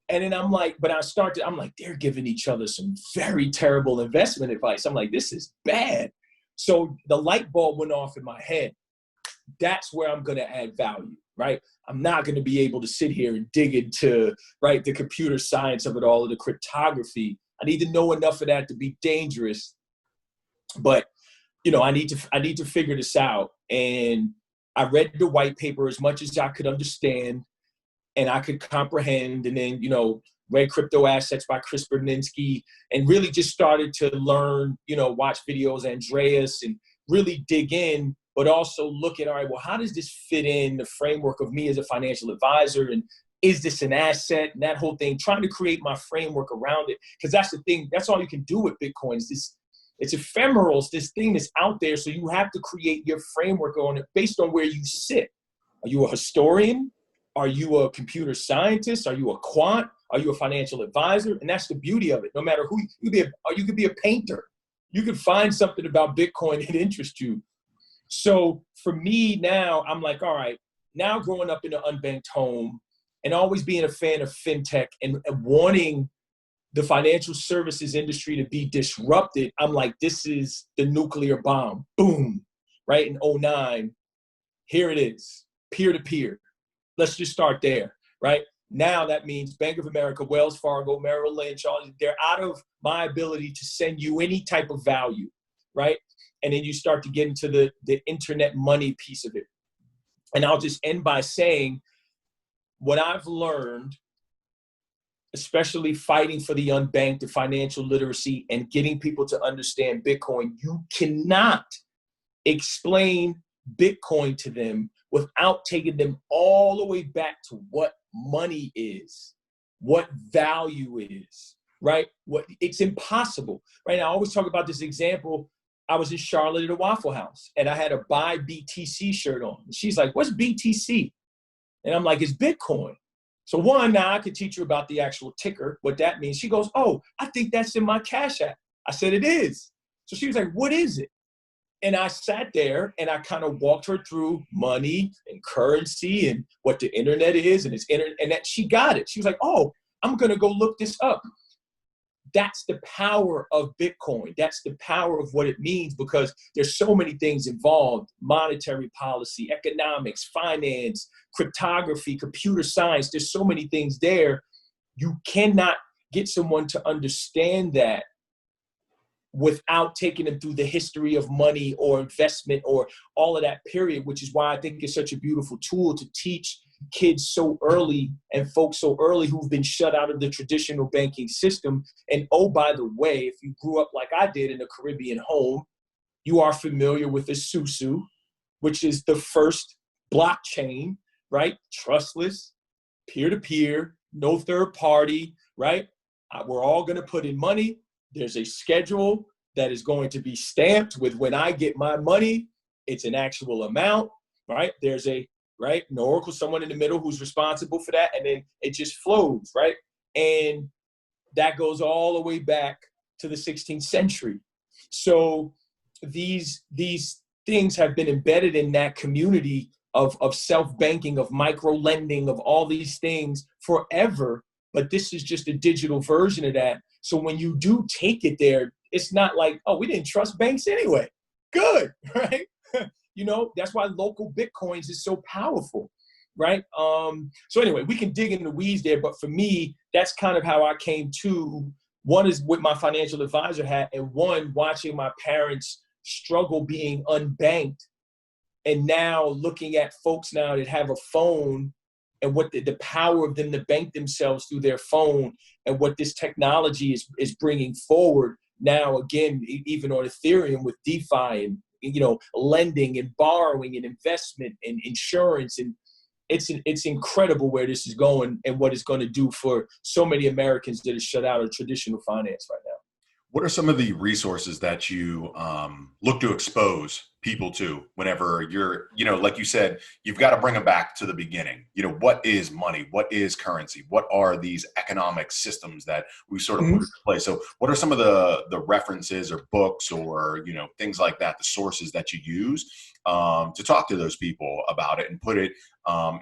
then I'm like, I'm like, they're giving each other some very terrible investment advice. I'm like, this is bad. So the light bulb went off in my head. That's where I'm going to add value, right? I'm not going to be able to sit here and dig into, right, the computer science of it all, or the cryptography. I need to know enough of that to be dangerous. But, I need to figure this out. And I read the white paper as much as I could understand and I could comprehend. And then, read Crypto Assets by Chris Berninsky and really just started to learn, watch videos, Andreas, and really dig in. But also look at, all right, well, how does this fit in the framework of me as a financial advisor? And is this an asset? And that whole thing, trying to create my framework around it. Because that's the thing, that's all you can do with Bitcoin. It's ephemeral, it's this thing that's out there. So you have to create your framework on it based on where you sit. Are you a historian? Are you a computer scientist? Are you a quant? Are you a financial advisor? And that's the beauty of it. No matter who, you could be a painter. You could find something about Bitcoin that interests you. So for me now, I'm like, all right, now growing up in an unbanked home and always being a fan of fintech and wanting the financial services industry to be disrupted, I'm like, this is the nuclear bomb. Boom, right? In 2009, here it is, peer-to-peer. Let's just start there, right? Now that means Bank of America, Wells Fargo, Merrill Lynch, they're out of my ability to send you any type of value, right? And then you start to get into the internet money piece of it. And I'll just end by saying what I've learned, especially fighting for the unbanked, the financial literacy, and getting people to understand Bitcoin. You cannot explain Bitcoin to them without taking them all the way back to what money is, what value is, right? It's impossible, right? Now, I always talk about this example. I was in Charlotte at a Waffle House and I had a buy BTC shirt on. And she's like, what's BTC? And I'm like, it's Bitcoin. So now I could teach you about the actual ticker, what that means. She goes, oh, I think that's in my Cash App. I said, it is. So she was like, what is it? And I sat there and I kind of walked her through money and currency and what the internet is and and that she got it. She was like, oh, I'm going to go look this up. That's the power of Bitcoin. That's the power of what it means, because there's so many things involved: monetary policy, economics, finance, cryptography, computer science. There's so many things there. You cannot get someone to understand that without taking them through the history of money or investment or all of that period, which is why I think it's such a beautiful tool to teach kids so early and folks so early who've been shut out of the traditional banking system. And oh, by the way, if you grew up like I did in a Caribbean home, you are familiar with the SUSU, which is the first blockchain, right? Trustless, peer-to-peer, no third party, right? We're all going to put in money. There's a schedule that is going to be stamped with when I get my money, it's an actual amount, right? There's an oracle, someone in the middle who's responsible for that. And then it just flows, right? And that goes all the way back to the 16th century. So these things have been embedded in that community of self-banking, of micro-lending, of all these things forever. but this is just a digital version of that. So when you do take it there, it's not like, oh, we didn't trust banks anyway. Good, right? That's why local Bitcoins is so powerful, right? So anyway, we can dig into the weeds there, but for me, that's kind of how I came to, one is with my financial advisor hat, and one, watching my parents struggle being unbanked, and now looking at folks now that have a phone and what the power of them to bank themselves through their phone, and what this technology is bringing forward now, again, even on Ethereum with DeFi and, lending and borrowing and investment and insurance. And it's incredible where this is going and what it's going to do for so many Americans that are shut out of traditional finance right now. What are some of the resources that you look to expose people to whenever you're, like you said, you've got to bring them back to the beginning? What is money? What is currency? What are these economic systems that we sort of put into place? So what are some of the references or books or, things like that, the sources that you use to talk to those people about it and put it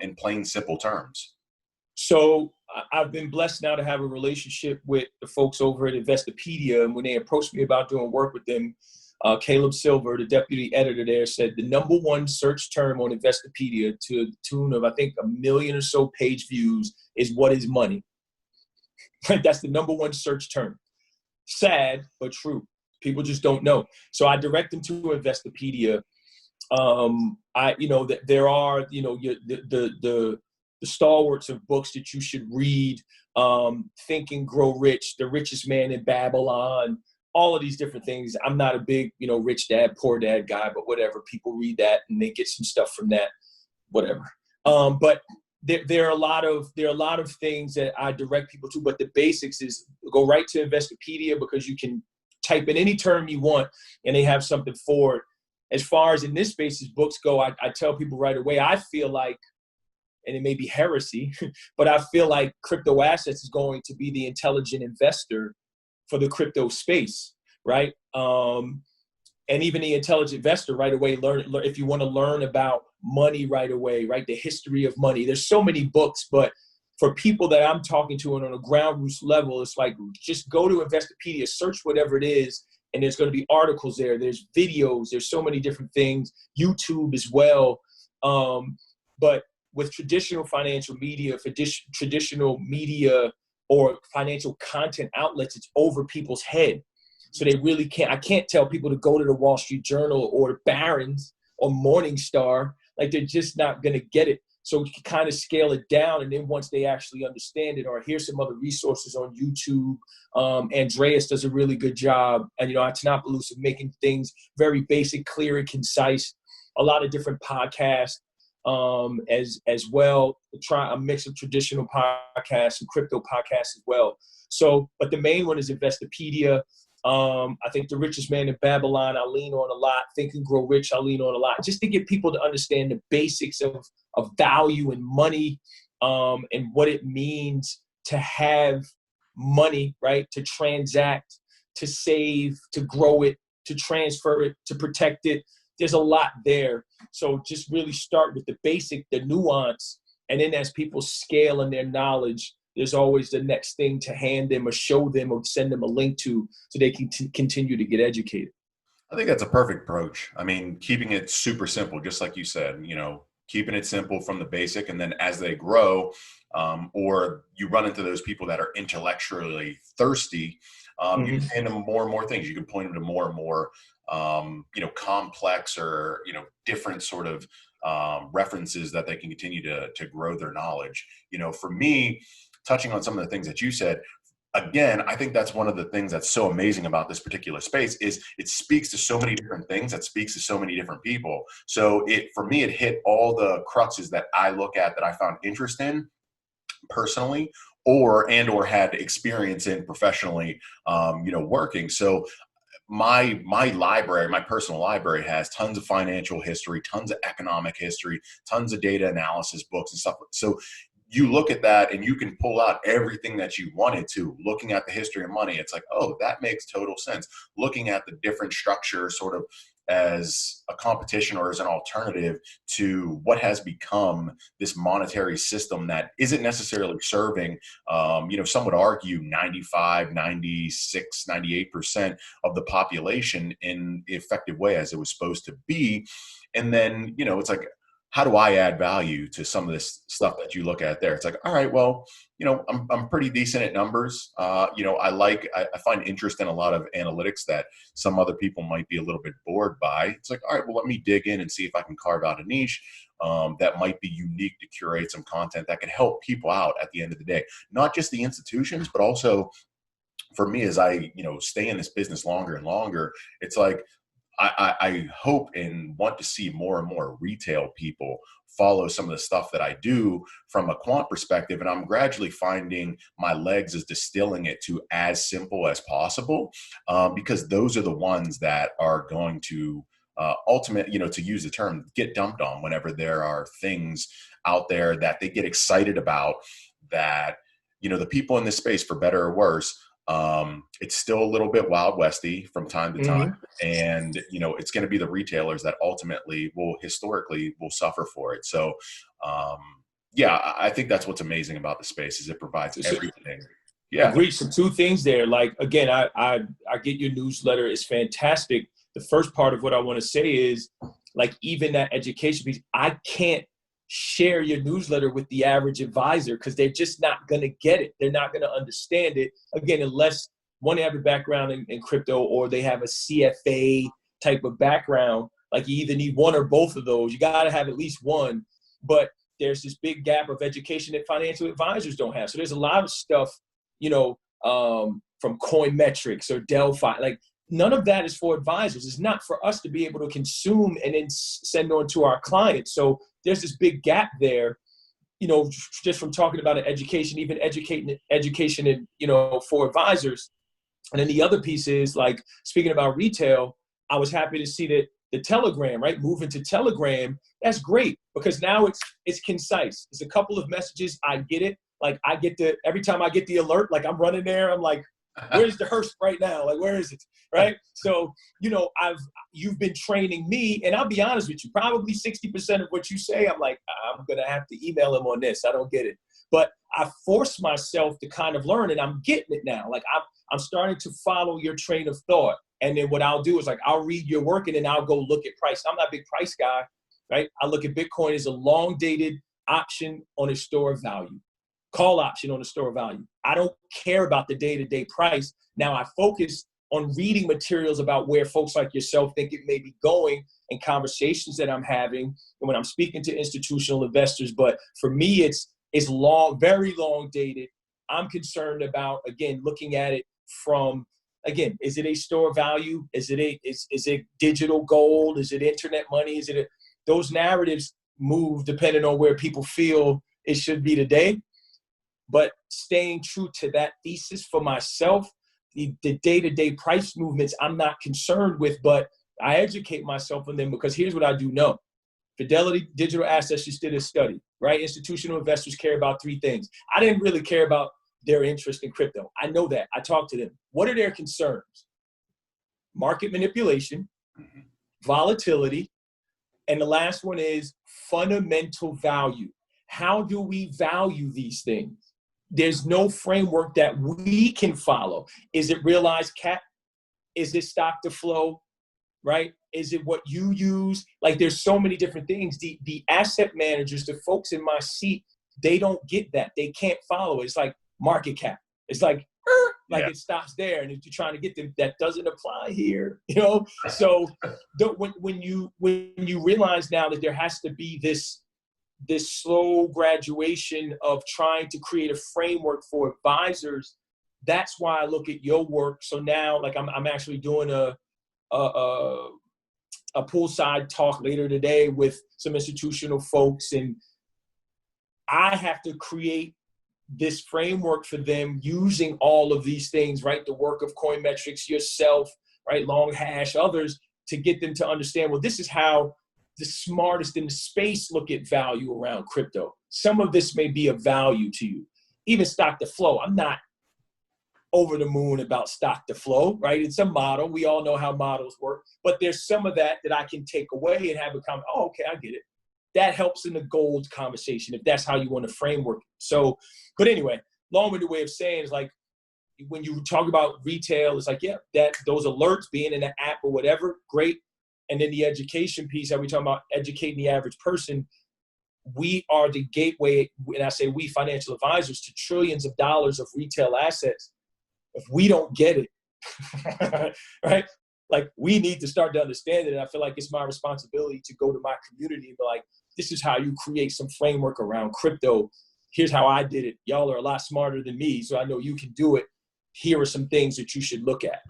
in plain, simple terms? So I've been blessed now to have a relationship with the folks over at Investopedia. And when they approached me about doing work with them, Caleb Silver, the deputy editor there, said the number one search term on Investopedia, to the tune of, I think, 1 million or so page views, is what is money. That's the number one search term. Sad, but true. People just don't know. So I direct them to Investopedia. There are, the stalwarts of books that you should read, Think and Grow Rich, The Richest Man in Babylon, all of these different things. I'm not a big, rich dad, poor dad guy, but whatever. People read that and they get some stuff from that, whatever. But there are a lot of things that I direct people to, but the basics is go right to Investopedia, because you can type in any term you want and they have something for it. As far as in this space as books go, I tell people right away, I feel like, and it may be heresy, but I feel like Crypto Assets is going to be the intelligent investor for the crypto space, right? And even the intelligent investor right away, learn if you want to learn about money right away, right? The history of money. There's so many books, but for people that I'm talking to and on a ground roots level, it's like, just go to Investopedia, search whatever it is, and there's going to be articles there. There's videos. There's so many different things. YouTube as well. But with traditional financial media, for traditional media or financial content outlets, it's over people's head. So they really can't, I can't tell people to go to the Wall Street Journal or Barron's or Morningstar. Like, they're just not going to get it. So you can kind of scale it down. And then once they actually understand it, or here's some other resources on YouTube. Andreas does a really good job. And, Antonopoulos of making things very basic, clear, and concise. A lot of different podcasts. As well, try a mix of traditional podcasts and crypto podcasts as well. So, but the main one is Investopedia. I think The Richest Man in Babylon, I lean on a lot. Think and Grow Rich, I lean on a lot, just to get people to understand the basics of value and money, and what it means to have money, right? To transact, to save, to grow it, to transfer it, to protect it. There's a lot there. So just really start with the basic, the nuance, and then as people scale in their knowledge, there's always the next thing to hand them or show them or send them a link to, so they can continue to get educated. I think that's a perfect approach. I mean, keeping it super simple, just like you said, keeping it simple from the basic, and then as they grow, or you run into those people that are intellectually thirsty, you can hand them more and more things. You can point them to more and more complex or, different sort of references that they can continue to grow their knowledge. For me, touching on some of the things that you said, again, I think that's one of the things that's so amazing about this particular space is it speaks to so many different things, that speaks to so many different people. So for me, it hit all the cruxes that I look at, that I found interest in personally, or had experience in professionally, working. So my library, my personal library, has tons of financial history, tons of economic history, tons of data analysis books and stuff. So you look at that and you can pull out everything that you wanted to. Looking at the history of money, it's like, oh, that makes total sense. Looking at the different structure sort of as a competition or as an alternative to what has become this monetary system that isn't necessarily serving, some would argue 95, 96, 98% of the population in the effective way as it was supposed to be. And then, it's like, how do I add value to some of this stuff that you look at there? It's like, all right, well, I'm pretty decent at numbers. I find interest in a lot of analytics that some other people might be a little bit bored by. It's like, all right, well, let me dig in and see if I can carve out a niche that might be unique to curate some content that can help people out at the end of the day. Not just the institutions, but also for me, as I, stay in this business longer and longer, it's like, I hope and want to see more and more retail people follow some of the stuff that I do from a quant perspective. And I'm gradually finding my legs as distilling it to as simple as possible, because those are the ones that are going to to use the term, get dumped on whenever there are things out there that they get excited about that, the people in this space, for better or worse, it's still a little bit Wild Westy from time to time. And, it's going to be the retailers that ultimately will suffer for it. So, I think that's what's amazing about the space is it provides everything. Yeah. Agreed. So two things there. Like, again, I get your newsletter. It's fantastic. The first part of what I want to say is, like, even that education piece, I can't share your newsletter with the average advisor because they're just not going to get it. They're not going to understand it. Again, unless one, they have a background in crypto, or they have a CFA type of background. Like, you either need one or both of those. You got to have at least one. But there's this big gap of education that financial advisors don't have. So there's a lot of stuff, from Coinmetrics or Delphi. Like, none of that is for advisors. It's not for us to be able to consume and then send on to our clients. So there's this big gap there, just from talking about an education, even education in, for advisors. And then the other piece is, like, speaking about retail, I was happy to see that the Telegram, right? Moving to Telegram, that's great because now it's concise. It's a couple of messages. I get it. Like, every time I get the alert, like, I'm running there. I'm like, where's the hearse right now? Like, where is it? Right. So, you've been training me, and I'll be honest with you, probably 60% of what you say, I'm like, I'm going to have to email him on this. I don't get it. But I force myself to kind of learn, and I'm getting it now. Like, I'm starting to follow your train of thought. And then what I'll do is, like, I'll read your work and then I'll go look at price. I'm not a big price guy, right? I look at Bitcoin as a long dated option on a store of value. Call option on the store of value. I don't care about the day-to-day price. Now I focus on reading materials about where folks like yourself think it may be going and conversations that I'm having and when I'm speaking to institutional investors. But for me, it's long, very long dated. I'm concerned about, again, looking at it from, again, is it a store of value? Is it digital gold? Is it internet money? Those narratives move depending on where people feel it should be today. But staying true to that thesis for myself, the day-to-day price movements I'm not concerned with, but I educate myself on them because here's what I do know. Fidelity Digital Assets just did a study, right? Institutional investors care about three things. I didn't really care about their interest in crypto. I know that. I talked to them. What are their concerns? Market manipulation, volatility, and the last one is fundamental value. How do we value these things? There's no framework that we can follow. Is it realized cap? Is it stock to flow? Right? Is it what you use? Like, there's so many different things. The asset managers, the folks in my seat, they don't get that. They can't follow it. It's like market cap. It's like, It stops there. And if you're trying to get them, that doesn't apply here, So when you realize now that there has to be this slow graduation of trying to create a framework for advisors, that's why I look at your work. So now, like, I'm actually doing a poolside talk later today with some institutional folks, and I have to create this framework for them using all of these things, right? The work of Coinmetrics, yourself, right? Long Hash, others, to get them to understand, well, this is how the smartest in the space look at value around crypto. Some of this may be of value to you. Even stock to flow. I'm not over the moon about stock to flow, right? It's a model. We all know how models work, but there's some of that I can take away and have a comment. Oh, okay, I get it. That helps in the gold conversation if that's how you want to framework. So, but anyway, long-winded way of saying is like, when you talk about retail, it's like, yeah, that those alerts being in the app or whatever, great. And then the education piece, how we talking about educating the average person, we are the gateway, and I say we, financial advisors, to trillions of dollars of retail assets. If we don't get it, right? Like, we need to start to understand it. And I feel like it's my responsibility to go to my community and be like, this is how you create some framework around crypto. Here's how I did it. Y'all are a lot smarter than me, so I know you can do it. Here are some things that you should look at.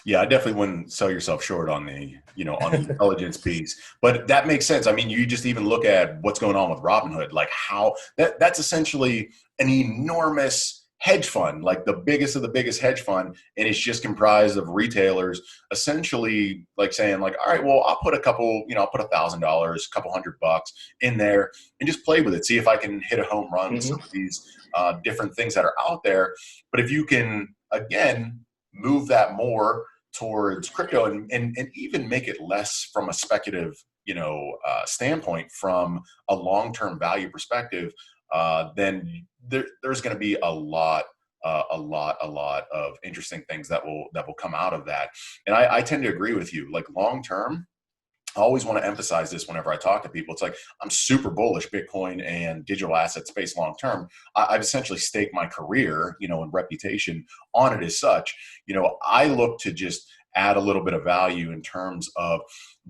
Yeah, I definitely wouldn't sell yourself short on the, on the intelligence piece, but that makes sense. I mean, you just even look at what's going on with Robinhood, like how that's essentially an enormous hedge fund, like the biggest of the biggest hedge fund. And it's just comprised of retailers essentially like saying like, all right, well, I'll put I'll put $1,000, a couple $100 in there and just play with it. See if I can hit a home run with some of these different things that are out there. But if you can, again, move that more towards crypto and even make it less from a speculative, standpoint, from a long-term value perspective, then there's going to be a lot of interesting things that will come out of that. And I tend to agree with you. Like, long-term, I always want to emphasize this whenever I talk to people. It's like, I'm super bullish Bitcoin and digital asset space long term. I've essentially staked my career, and reputation on it as such. I look to just add a little bit of value in terms of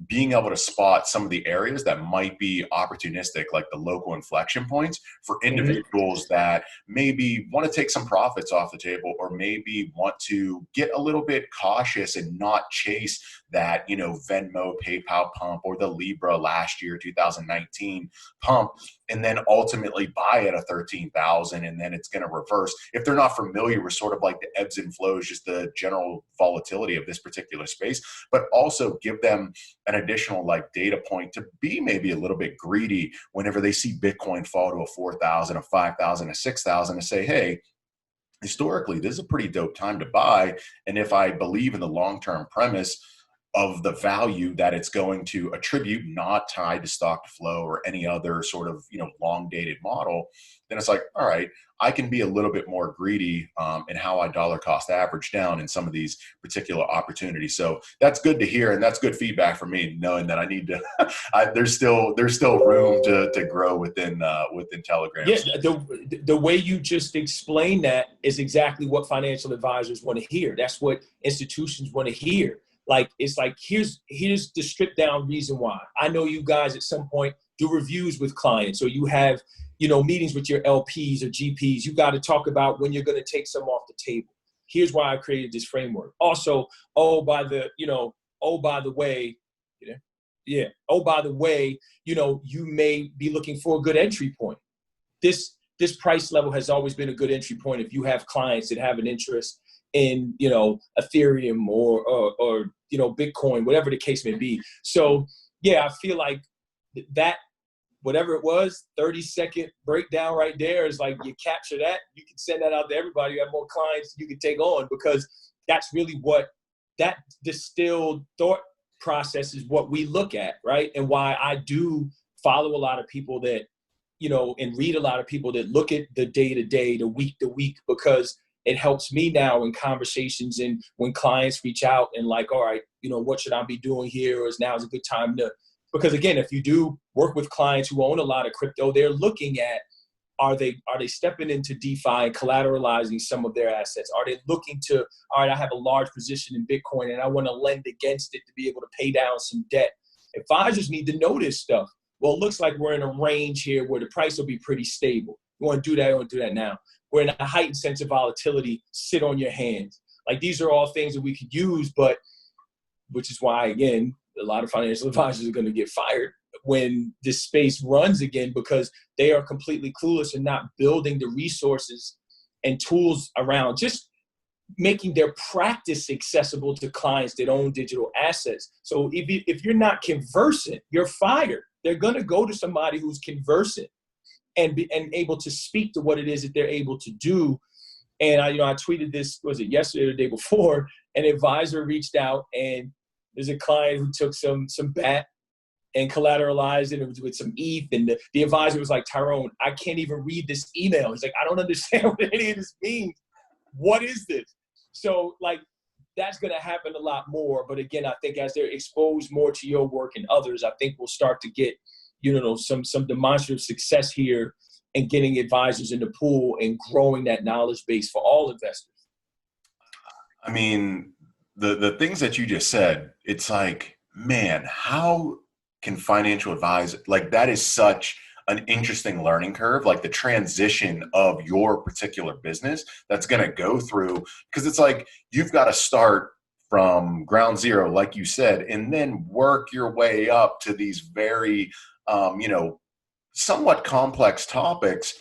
being able to spot some of the areas that might be opportunistic, like the local inflection points for individuals that maybe want to take some profits off the table, or maybe want to get a little bit cautious and not chase that, Venmo, PayPal pump, or the Libra last year, 2019 pump, and then ultimately buy at a 13,000, and then it's going to reverse. If they're not familiar with sort of like the ebbs and flows, just the general volatility of this particular space, but also give them an additional like data point to be maybe a little bit greedy whenever they see Bitcoin fall to a 4,000, a 5,000, a 6,000, to say, hey, historically, this is a pretty dope time to buy. And if I believe in the long-term premise of the value that it's going to attribute, not tied to stock to flow or any other sort of, long dated model, then it's like, all right, I can be a little bit more greedy in how I dollar cost average down in some of these particular opportunities. So that's good to hear. And that's good feedback for me, knowing that I need to, there's still room to grow within Telegram. Yeah. The way you just explained that is exactly what financial advisors want to hear. That's what institutions want to hear. Like, it's like, here's the stripped down reason why. I know you guys at some point do reviews with clients, or you have, meetings with your LPs or GPs. You got to talk about when you're going to take some off the table. Here's why I created this framework. Also, by the way, you may be looking for a good entry point. This price level has always been a good entry point if you have clients that have an interest in, Ethereum or Bitcoin, whatever the case may be. So yeah, I feel like that, whatever it was, 30-second breakdown right there is like, you capture that, you can send that out to everybody. You have more clients you can take on, because that's really what that distilled thought process is, what we look at, right? And why I do follow a lot of people that, and read a lot of people that look at the day-to-day, the week-to-week, because it helps me now in conversations and when clients reach out and like, all right, what should I be doing here? Or is now a good time to, because again, if you do work with clients who own a lot of crypto, they're looking at, are they stepping into DeFi and collateralizing some of their assets? Are they looking to, all right, I have a large position in Bitcoin and I want to lend against it to be able to pay down some debt. Advisors need to know this stuff. Well, it looks like we're in a range here where the price will be pretty stable. You want to do that, you want to do that now. We're in a heightened sense of volatility, sit on your hands. Like, these are all things that we could use, but which is why, again, a lot of financial advisors are going to get fired when this space runs again, because they are completely clueless and not building the resources and tools around just making their practice accessible to clients that own digital assets. So if you're not conversant, you're fired. They're going to go to somebody who's conversant and able to speak to what it is that they're able to do. And I tweeted this, was it yesterday or the day before? An advisor reached out, and there's a client who took some BAT and collateralized it with some ETH. And the advisor was like, Tyrone, I can't even read this email. He's like, I don't understand what any of this means. What is this? So like, that's going to happen a lot more. But again, I think as they're exposed more to your work and others, I think we'll start to get, some demonstrative success here and getting advisors in the pool and growing that knowledge base for all investors. I mean, the things that you just said, it's like, man, how can financial advisor, like that is such an interesting learning curve, like the transition of your particular business that's going to go through, because it's like you've got to start from ground zero, like you said, and then work your way up to these very, somewhat complex topics.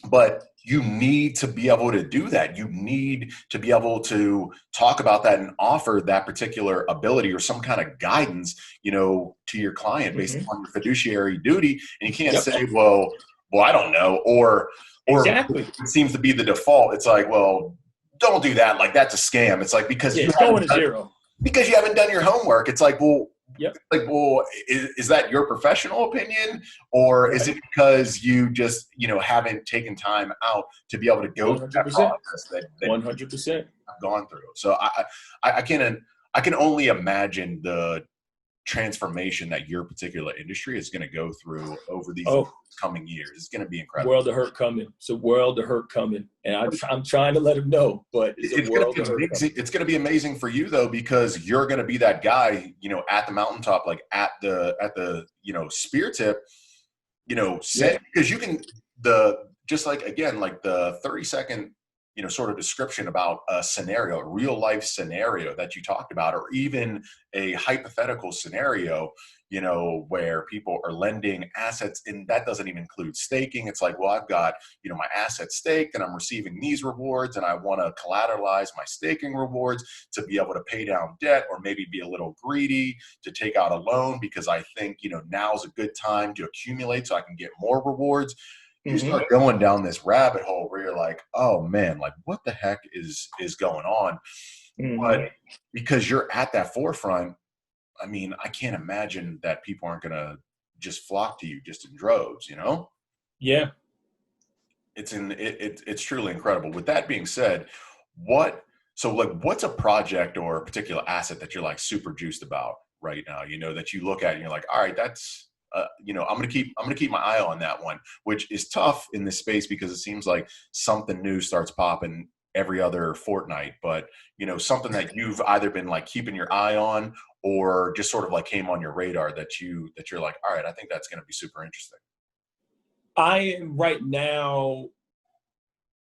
But you need to be able to do that. You need to be able to talk about that and offer that particular ability or some kind of guidance, to your client based on your fiduciary duty. And you can't say, well, I don't know, or exactly. It seems to be the default. It's like, well, don't do that. Like that's a scam. It's like, because it's going to zero. Because you haven't done your homework. It's like, well, yep. Like, well, is that your professional opinion, or is it because you just, haven't taken time out to be able to go through that process that 100% I've gone through? So I can only imagine the transformation that your particular industry is going to go through over these coming years. It's going to be incredible. World of hurt coming. It's a world of hurt coming, and I'm trying to let him know. But it's going to be amazing for you though, because you're going to be that guy, at the mountaintop, like at the spear tip, because you can just like again like the 30-second sort of description about a scenario, a real life scenario that you talked about, or even a hypothetical scenario, where people are lending assets, and that doesn't even include staking. It's like, well, I've got, my assets staked and I'm receiving these rewards, and I want to collateralize my staking rewards to be able to pay down debt, or maybe be a little greedy to take out a loan because I think, now's a good time to accumulate so I can get more rewards. You start going down this rabbit hole where you're like, oh man, like what the heck is going on? But because you're at that forefront, I mean, I can't imagine that people aren't going to just flock to you just in droves, Yeah. It's truly incredible. With that being said, what's a project or a particular asset that you're like super juiced about right now, that you look at and you're like, all right, that's, I'm gonna keep my eye on that one, which is tough in this space because it seems like something new starts popping every other fortnight. But something that you've either been like keeping your eye on, or just sort of like came on your radar that you're like, all right, I think that's gonna be super interesting. I am right now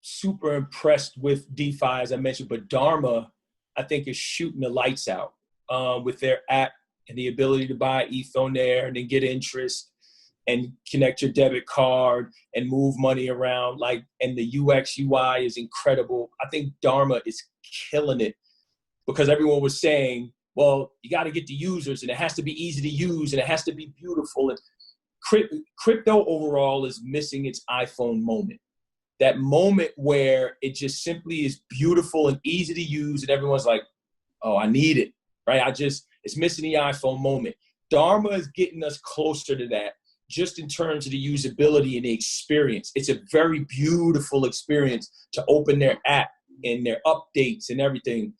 super impressed with DeFi, as I mentioned, but Dharma, I think, is shooting the lights out with their app and the ability to buy ETH on there and then get interest and connect your debit card and move money around. And the UX UI is incredible. I think Dharma is killing it because everyone was saying, well, you got to get the users and it has to be easy to use and it has to be beautiful. And crypto overall is missing its iPhone moment. That moment where it just simply is beautiful and easy to use and everyone's like, oh, I need it, right? It's missing the iPhone moment. Dharma is getting us closer to that just in terms of the usability and the experience. It's a very beautiful experience to open their app and their updates and everything.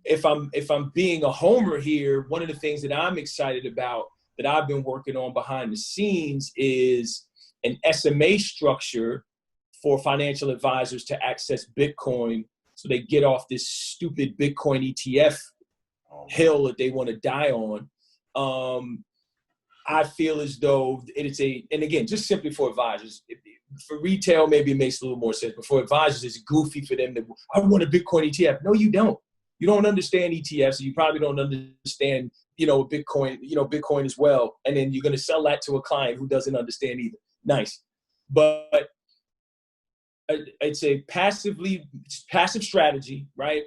If I'm being a homer here, one of the things that I'm excited about that I've been working on behind the scenes is an SMA structure for financial advisors to access Bitcoin so they get off this stupid Bitcoin ETF hill that they want to die on. I feel as though and again, just simply for advisors, for retail, maybe it makes a little more sense, but for advisors, it's goofy for them to, I want a Bitcoin ETF. No, you don't. You don't understand ETFs. So you probably don't understand, Bitcoin as well. And then you're going to sell that to a client who doesn't understand either. Nice. But it's a passive strategy, right?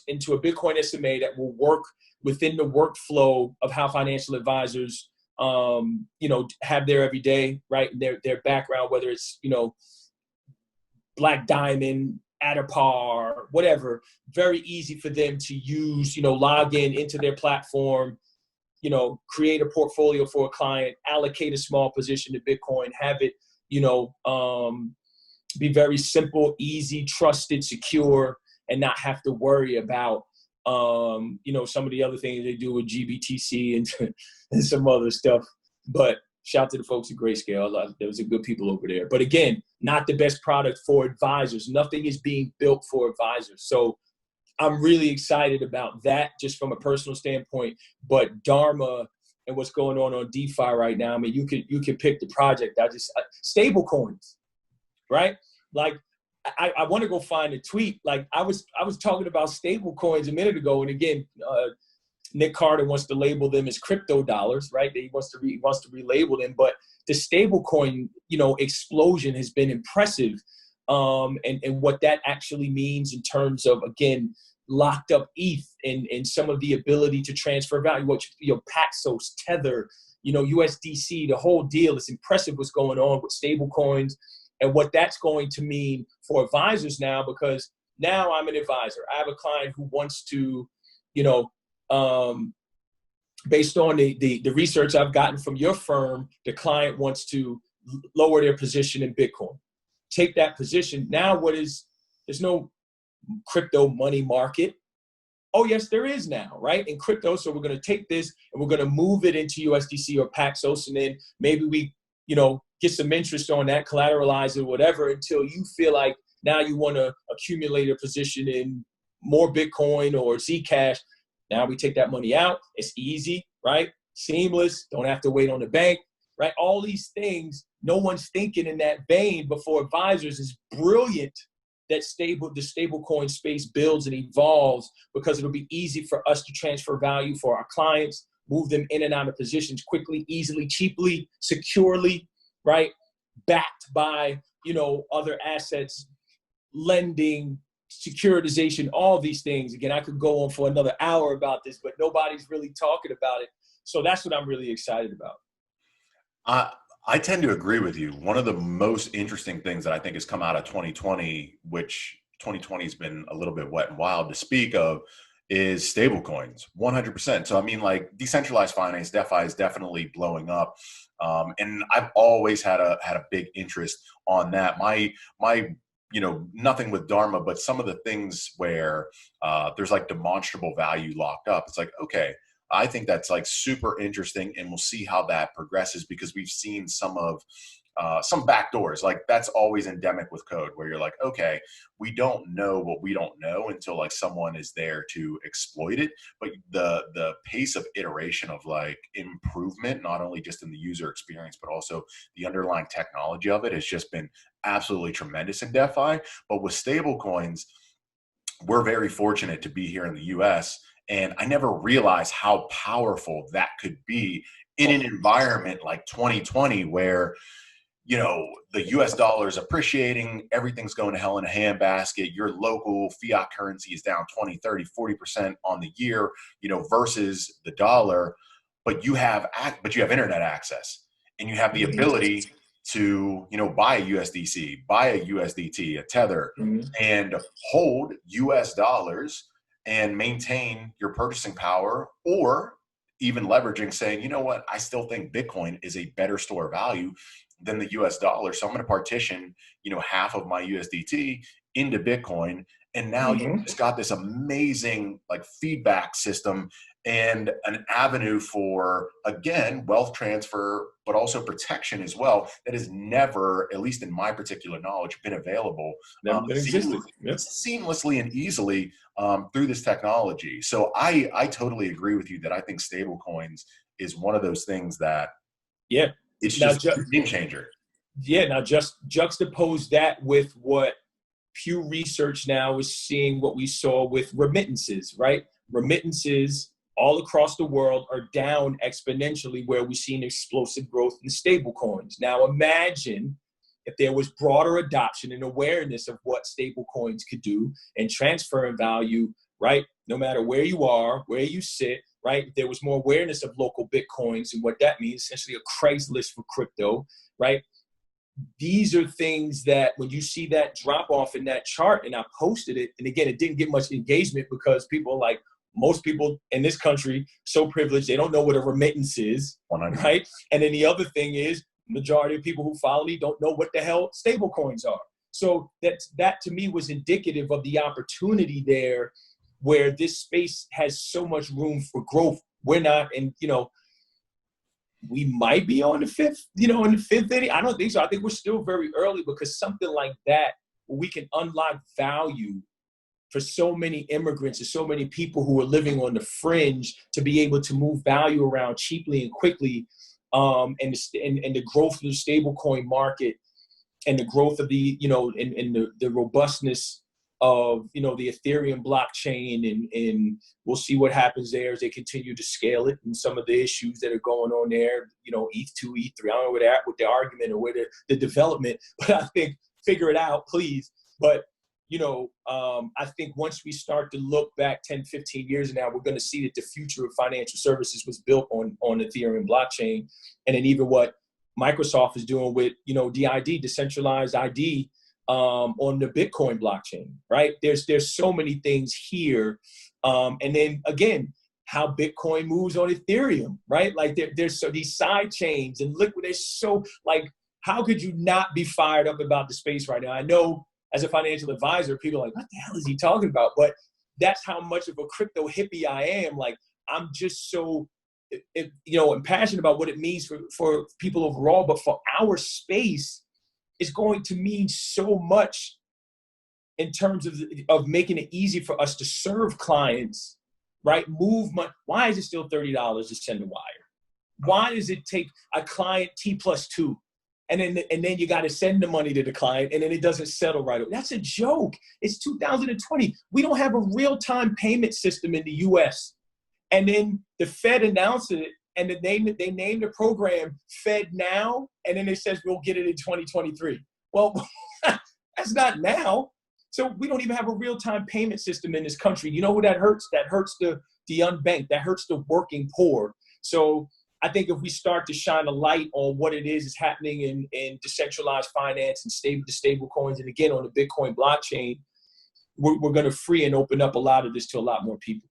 Into a Bitcoin SMA that will work within the workflow of how financial advisors, have their everyday, right? Their background, whether it's, Black Diamond, Adapar, whatever, very easy for them to use, log into their platform, create a portfolio for a client, allocate a small position to Bitcoin, have it, be very simple, easy, trusted, secure, and not have to worry about, some of the other things they do with GBTC and some other stuff. But shout out to the folks at Grayscale. There was a good people over there. But again, not the best product for advisors. Nothing is being built for advisors. So I'm really excited about that just from a personal standpoint. But Dharma and what's going on DeFi right now, I mean, you could pick the project. Stable coins, right? Like, I want to go find a tweet. Like I was talking about stable coins a minute ago. And again, Nick Carter wants to label them as crypto dollars, right? He wants to relabel them, but the stable coin, explosion has been impressive. And what that actually means in terms of, again, locked up ETH and some of the ability to transfer value, which, Paxos, Tether, USDC, the whole deal. It's impressive what's going on with stable coins and what that's going to mean for advisors now, because now I'm an advisor. I have a client who wants to, based on the research I've gotten from your firm, the client wants to lower their position in Bitcoin. Take that position. Now there's no crypto money market. Oh, yes, there is now, right? In crypto. So we're going to take this and we're going to move it into USDC or Paxos. And then maybe we, get some interest on that, collateralize it, whatever, until you feel like now you want to accumulate a position in more Bitcoin or Zcash. Now we take that money out. It's easy, right? Seamless. Don't have to wait on the bank, right? All these things, no one's thinking in that vein before advisors. Is brilliant that the stable coin space builds and evolves, because it'll be easy for us to transfer value for our clients, move them in and out of positions quickly, easily, cheaply, securely, right? Backed by, other assets, lending, securitization, all these things. Again, I could go on for another hour about this, but nobody's really talking about it. So that's what I'm really excited about. I tend to agree with you. One of the most interesting things that I think has come out of 2020, which 2020 has been a little bit wet and wild to speak of, is stablecoins, 100%. So I mean, like, decentralized finance, DeFi is definitely blowing up, and I've always had a big interest on that. My nothing with Dharma, but some of the things where there's like demonstrable value locked up. It's like, okay, I think that's like super interesting, and we'll see how that progresses, because we've seen some backdoors. Like, that's always endemic with code, where you're like, okay, we don't know what we don't know until like someone is there to exploit it. But the pace of iteration of like improvement, not only just in the user experience, but also the underlying technology of it, has just been absolutely tremendous in DeFi. But with stable coins, we're very fortunate to be here in the US, and I never realized how powerful that could be in an environment like 2020, where, the US dollar is appreciating, everything's going to hell in a handbasket. Your local fiat currency is down 20, 30, 40% on the year, versus the dollar, but you have internet access, and you have the ability to, buy a USDC, buy a USDT, a Tether, and hold US dollars and maintain your purchasing power, or even leveraging, saying, you know what, I still think Bitcoin is a better store of value than the US dollar. So I'm going to partition, half of my USDT into Bitcoin. And now you've just got this amazing like feedback system and an avenue for, again, wealth transfer, but also protection as well, that has never, at least in my particular knowledge, been available seamlessly and easily through this technology. So I totally agree with you that I think stable coins is one of those things that, it's just a game changer. Yeah. Now just juxtapose that with what Pew Research now is seeing, what we saw with remittances, right? Remittances all across the world are down exponentially, where we've seen explosive growth in stable coins. Now imagine if there was broader adoption and awareness of what stable coins could do and transfer in value, right? No matter where you are, where you sit, right? If there was more awareness of local Bitcoins and what that means, essentially a Craigslist for crypto, right? these are things that when you see that drop off in that chart, and I posted it, and again, it didn't get much engagement because people are like, most people in this country, so privileged, they don't know what a remittance is, 100. right? And then the other thing is, majority of people who follow me don't know what the hell stable coins are. So that to me was indicative of the opportunity there, where this space has so much room for growth. We're not, and we might be on the fifth, in the fifth inning. I don't think so. I think we're still very early, because something like that, where we can unlock value for so many immigrants and so many people who are living on the fringe, to be able to move value around cheaply and quickly, and the growth of the stablecoin market, and the growth of the, and the robustness of, the Ethereum blockchain, and we'll see what happens there as they continue to scale it, and some of the issues that are going on there, ETH2, ETH3, I don't know where they're at with the argument or where the development, but I think figure it out, please. But, I think once we start to look back 10, 15 years now, we're going to see that the future of financial services was built on Ethereum blockchain. And then even what Microsoft is doing with, DID, decentralized ID, on the Bitcoin blockchain, right? There's so many things here. And then again, how Bitcoin moves on Ethereum, right? Like there's so these side chains and liquid. There's so, like, how could you not be fired up about the space right now? I know as a financial advisor, people are like, what the hell is he talking about? But that's how much of a crypto hippie I am. Like, I'm just so, I'm passionate about what it means for people overall, but for our space, it's going to mean so much in terms of making it easy for us to serve clients, right? Move money. Why is it still $30 to send a wire? Why does it take a client T+2? And then you got to send the money to the client, and then it doesn't settle right away. That's a joke. It's 2020. We don't have a real-time payment system in the U.S. And then the Fed announced it, and they named the program Fed Now, and then it says we'll get it in 2023. Well, that's not now. So we don't even have a real-time payment system in this country. You know who that hurts? That hurts the unbanked. That hurts the working poor. So I think if we start to shine a light on what it is happening in decentralized finance and the stable coins, and again on the Bitcoin blockchain, we're going to free and open up a lot of this to a lot more people.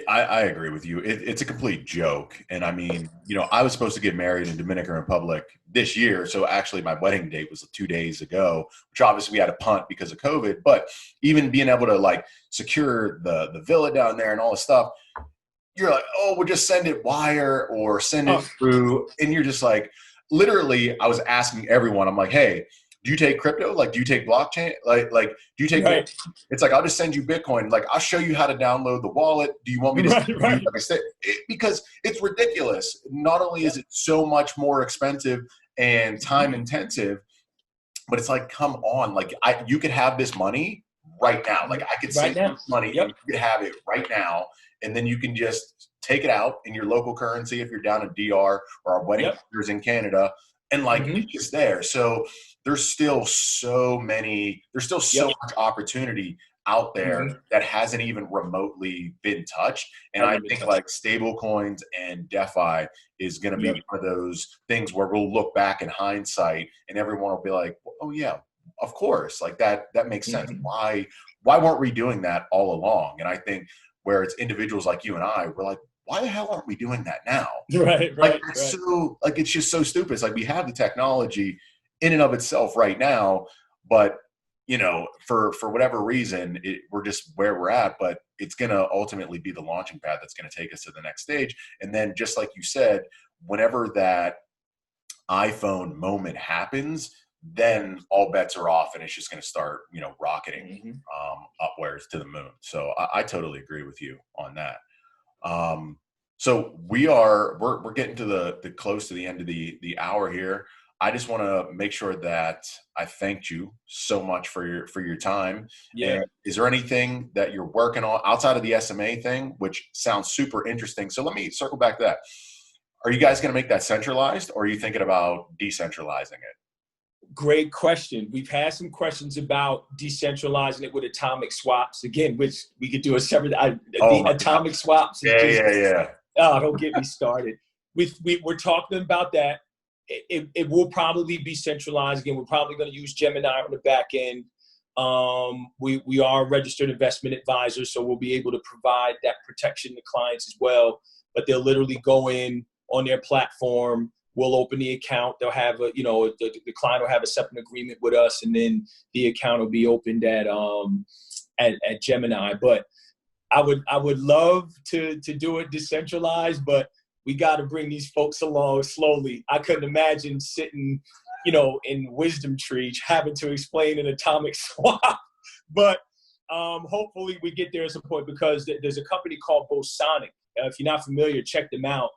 I agree with you. It's a complete joke. And I mean, I was supposed to get married in Dominican Republic this year. So actually my wedding date was 2 days ago, which obviously we had to punt because of COVID. But even being able to like secure the villa down there and all this stuff, you're like, oh, we'll just send it wire or send it through. And you're just like, literally, I was asking everyone, I'm like, hey, do you take crypto? Like, do you take blockchain? Like, do you take right. Bitcoin? It's like, I'll just send you Bitcoin. Like, I'll show you how to download the wallet. Do you want me to send you? Like I said, because it's ridiculous. Not only is it so much more expensive and time intensive, but it's like, come on, like you could have this money right now. Like I could send you money and you could have it right now. And then you can just take it out in your local currency if you're down in DR or our wedding partners in Canada. And like, it's just there. So there's still so much opportunity out there that hasn't even remotely been touched. And I think like stable coins and DeFi is going to be one of those things where we'll look back in hindsight and everyone will be like, oh yeah, of course. Like that makes sense. Why weren't we doing that all along? And I think where it's individuals like you and I, we're like, why the hell aren't we doing that now? Right. So like, it's just so stupid. It's like we have the technology in and of itself right now, but for whatever reason, we're just where we're at, but it's going to ultimately be the launching pad that's going to take us to the next stage. And then just like you said, whenever that iPhone moment happens, then all bets are off and it's just going to start, rocketing upwards to the moon. So I totally agree with you on that. So we're getting to the close to the end of the hour here. I just want to make sure that I thanked you so much for your time. Yeah. And is there anything that you're working on outside of the SMA thing, which sounds super interesting? So let me circle back to that. Are you guys going to make that centralized, or are you thinking about decentralizing it? Great question. We've had some questions about decentralizing it with atomic swaps, again, which we could do a separate. Atomic swaps. Yeah. Oh, don't get me started. We're talking about that. it will probably be centralized. Again, we're probably going to use Gemini on the back end. We are registered investment advisors, so we'll be able to provide that protection to clients as well. But they'll literally go in on their platform. We'll open the account. They'll have the client will have a separate agreement with us, and then the account will be opened at Gemini. But I would love to do it decentralized, but we got to bring these folks along slowly. I couldn't imagine sitting, in Wisdom Tree having to explain an atomic swap. But hopefully we get there at some point, because there's a company called Bosonic. If you're not familiar, check them out.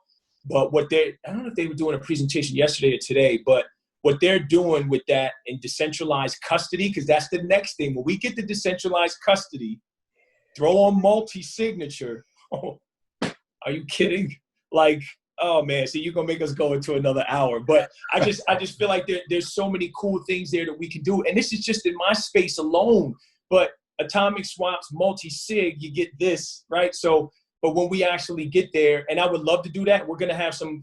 But I don't know if they were doing a presentation yesterday or today, but what they're doing with that in decentralized custody, because that's the next thing. When we get the decentralized custody, throw on multi-signature. Oh, are you kidding? Like, oh man, see, you're gonna make us go into another hour. But I just feel like there's so many cool things there that we can do. And this is just in my space alone. But atomic swaps, multi-sig, you get this, right? So, but when we actually get there, and I would love to do that, we're gonna have some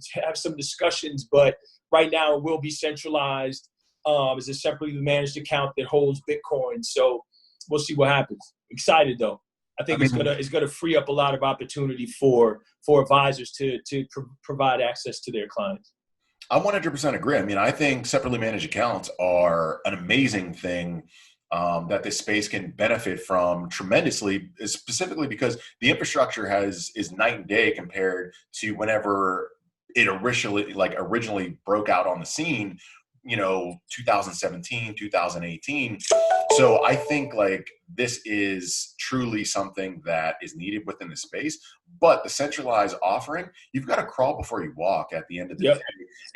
discussions, but right now it will be centralized as a separately managed account that holds Bitcoin. So we'll see what happens. Excited though. I think it's gonna free up a lot of opportunity for advisors to provide access to their clients. I 100% agree. I mean, I think separately managed accounts are an amazing thing that this space can benefit from tremendously, specifically because the infrastructure is night and day compared to whenever it originally broke out on the scene, 2017, 2018. So I think like this is truly something that is needed within the space, but the centralized offering, you've got to crawl before you walk at the end of the day.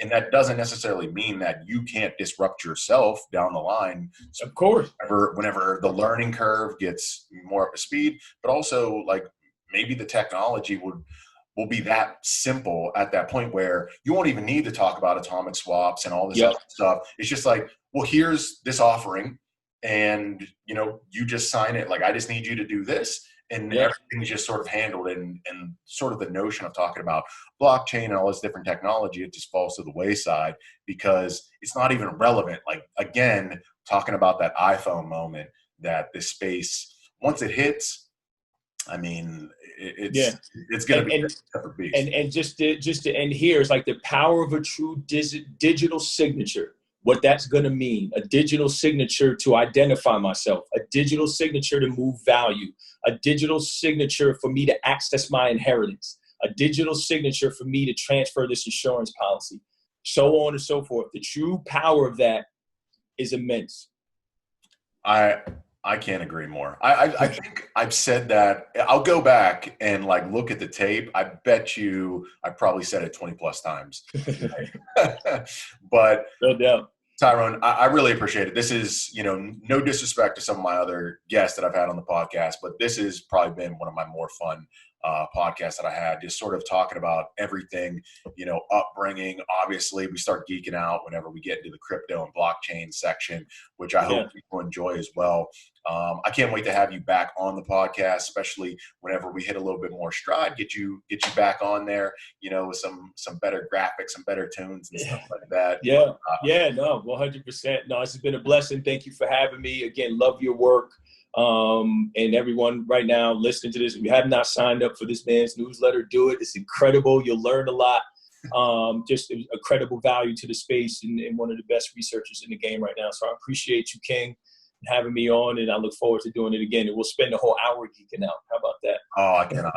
And that doesn't necessarily mean that you can't disrupt yourself down the line. So of course, whenever the learning curve gets more up to speed, but also like maybe the technology will be that simple at that point where you won't even need to talk about atomic swaps and all this other stuff. It's just like, well, here's this offering and, you just sign it. Like, I just need you to do this. And everything's just sort of handled, and sort of the notion of talking about blockchain and all this different technology, it just falls to the wayside because it's not even relevant. Like, again, talking about that iPhone moment that this space, once it hits, I mean, it's going to be a separate beast. And just to end here, it's like the power of a true digital signature. What that's going to mean: a digital signature to identify myself, a digital signature to move value, a digital signature for me to access my inheritance, a digital signature for me to transfer this insurance policy, so on and so forth. The true power of that is immense. I can't agree more. I think I've said that. I'll go back and look at the tape. I bet you I probably said it 20 plus times. But no doubt. Tyrone, I really appreciate it. This is, no disrespect to some of my other guests that I've had on the podcast, but this has probably been one of my more fun podcasts that I had, just sort of talking about everything, upbringing. Obviously, we start geeking out whenever we get into the crypto and blockchain section, which I hope people enjoy as well. I can't wait to have you back on the podcast, especially whenever we hit a little bit more stride, get you back on there, with some better graphics, some better tunes and stuff like that. No, 100%. No, this has been a blessing. Thank you for having me. Again, love your work. And everyone right now listening to this, if you have not signed up for this man's newsletter, do it. It's incredible. You'll learn a lot. Just a credible value to the space, and one of the best researchers in the game right now. So I appreciate you, King, having me on, and I look forward to doing it again. And we'll spend the whole hour geeking out. How about that? Oh,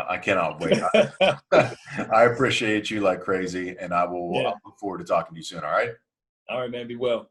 I cannot wait. I appreciate you like crazy, and I will look forward to talking to you soon. All right. All right, man. Be well.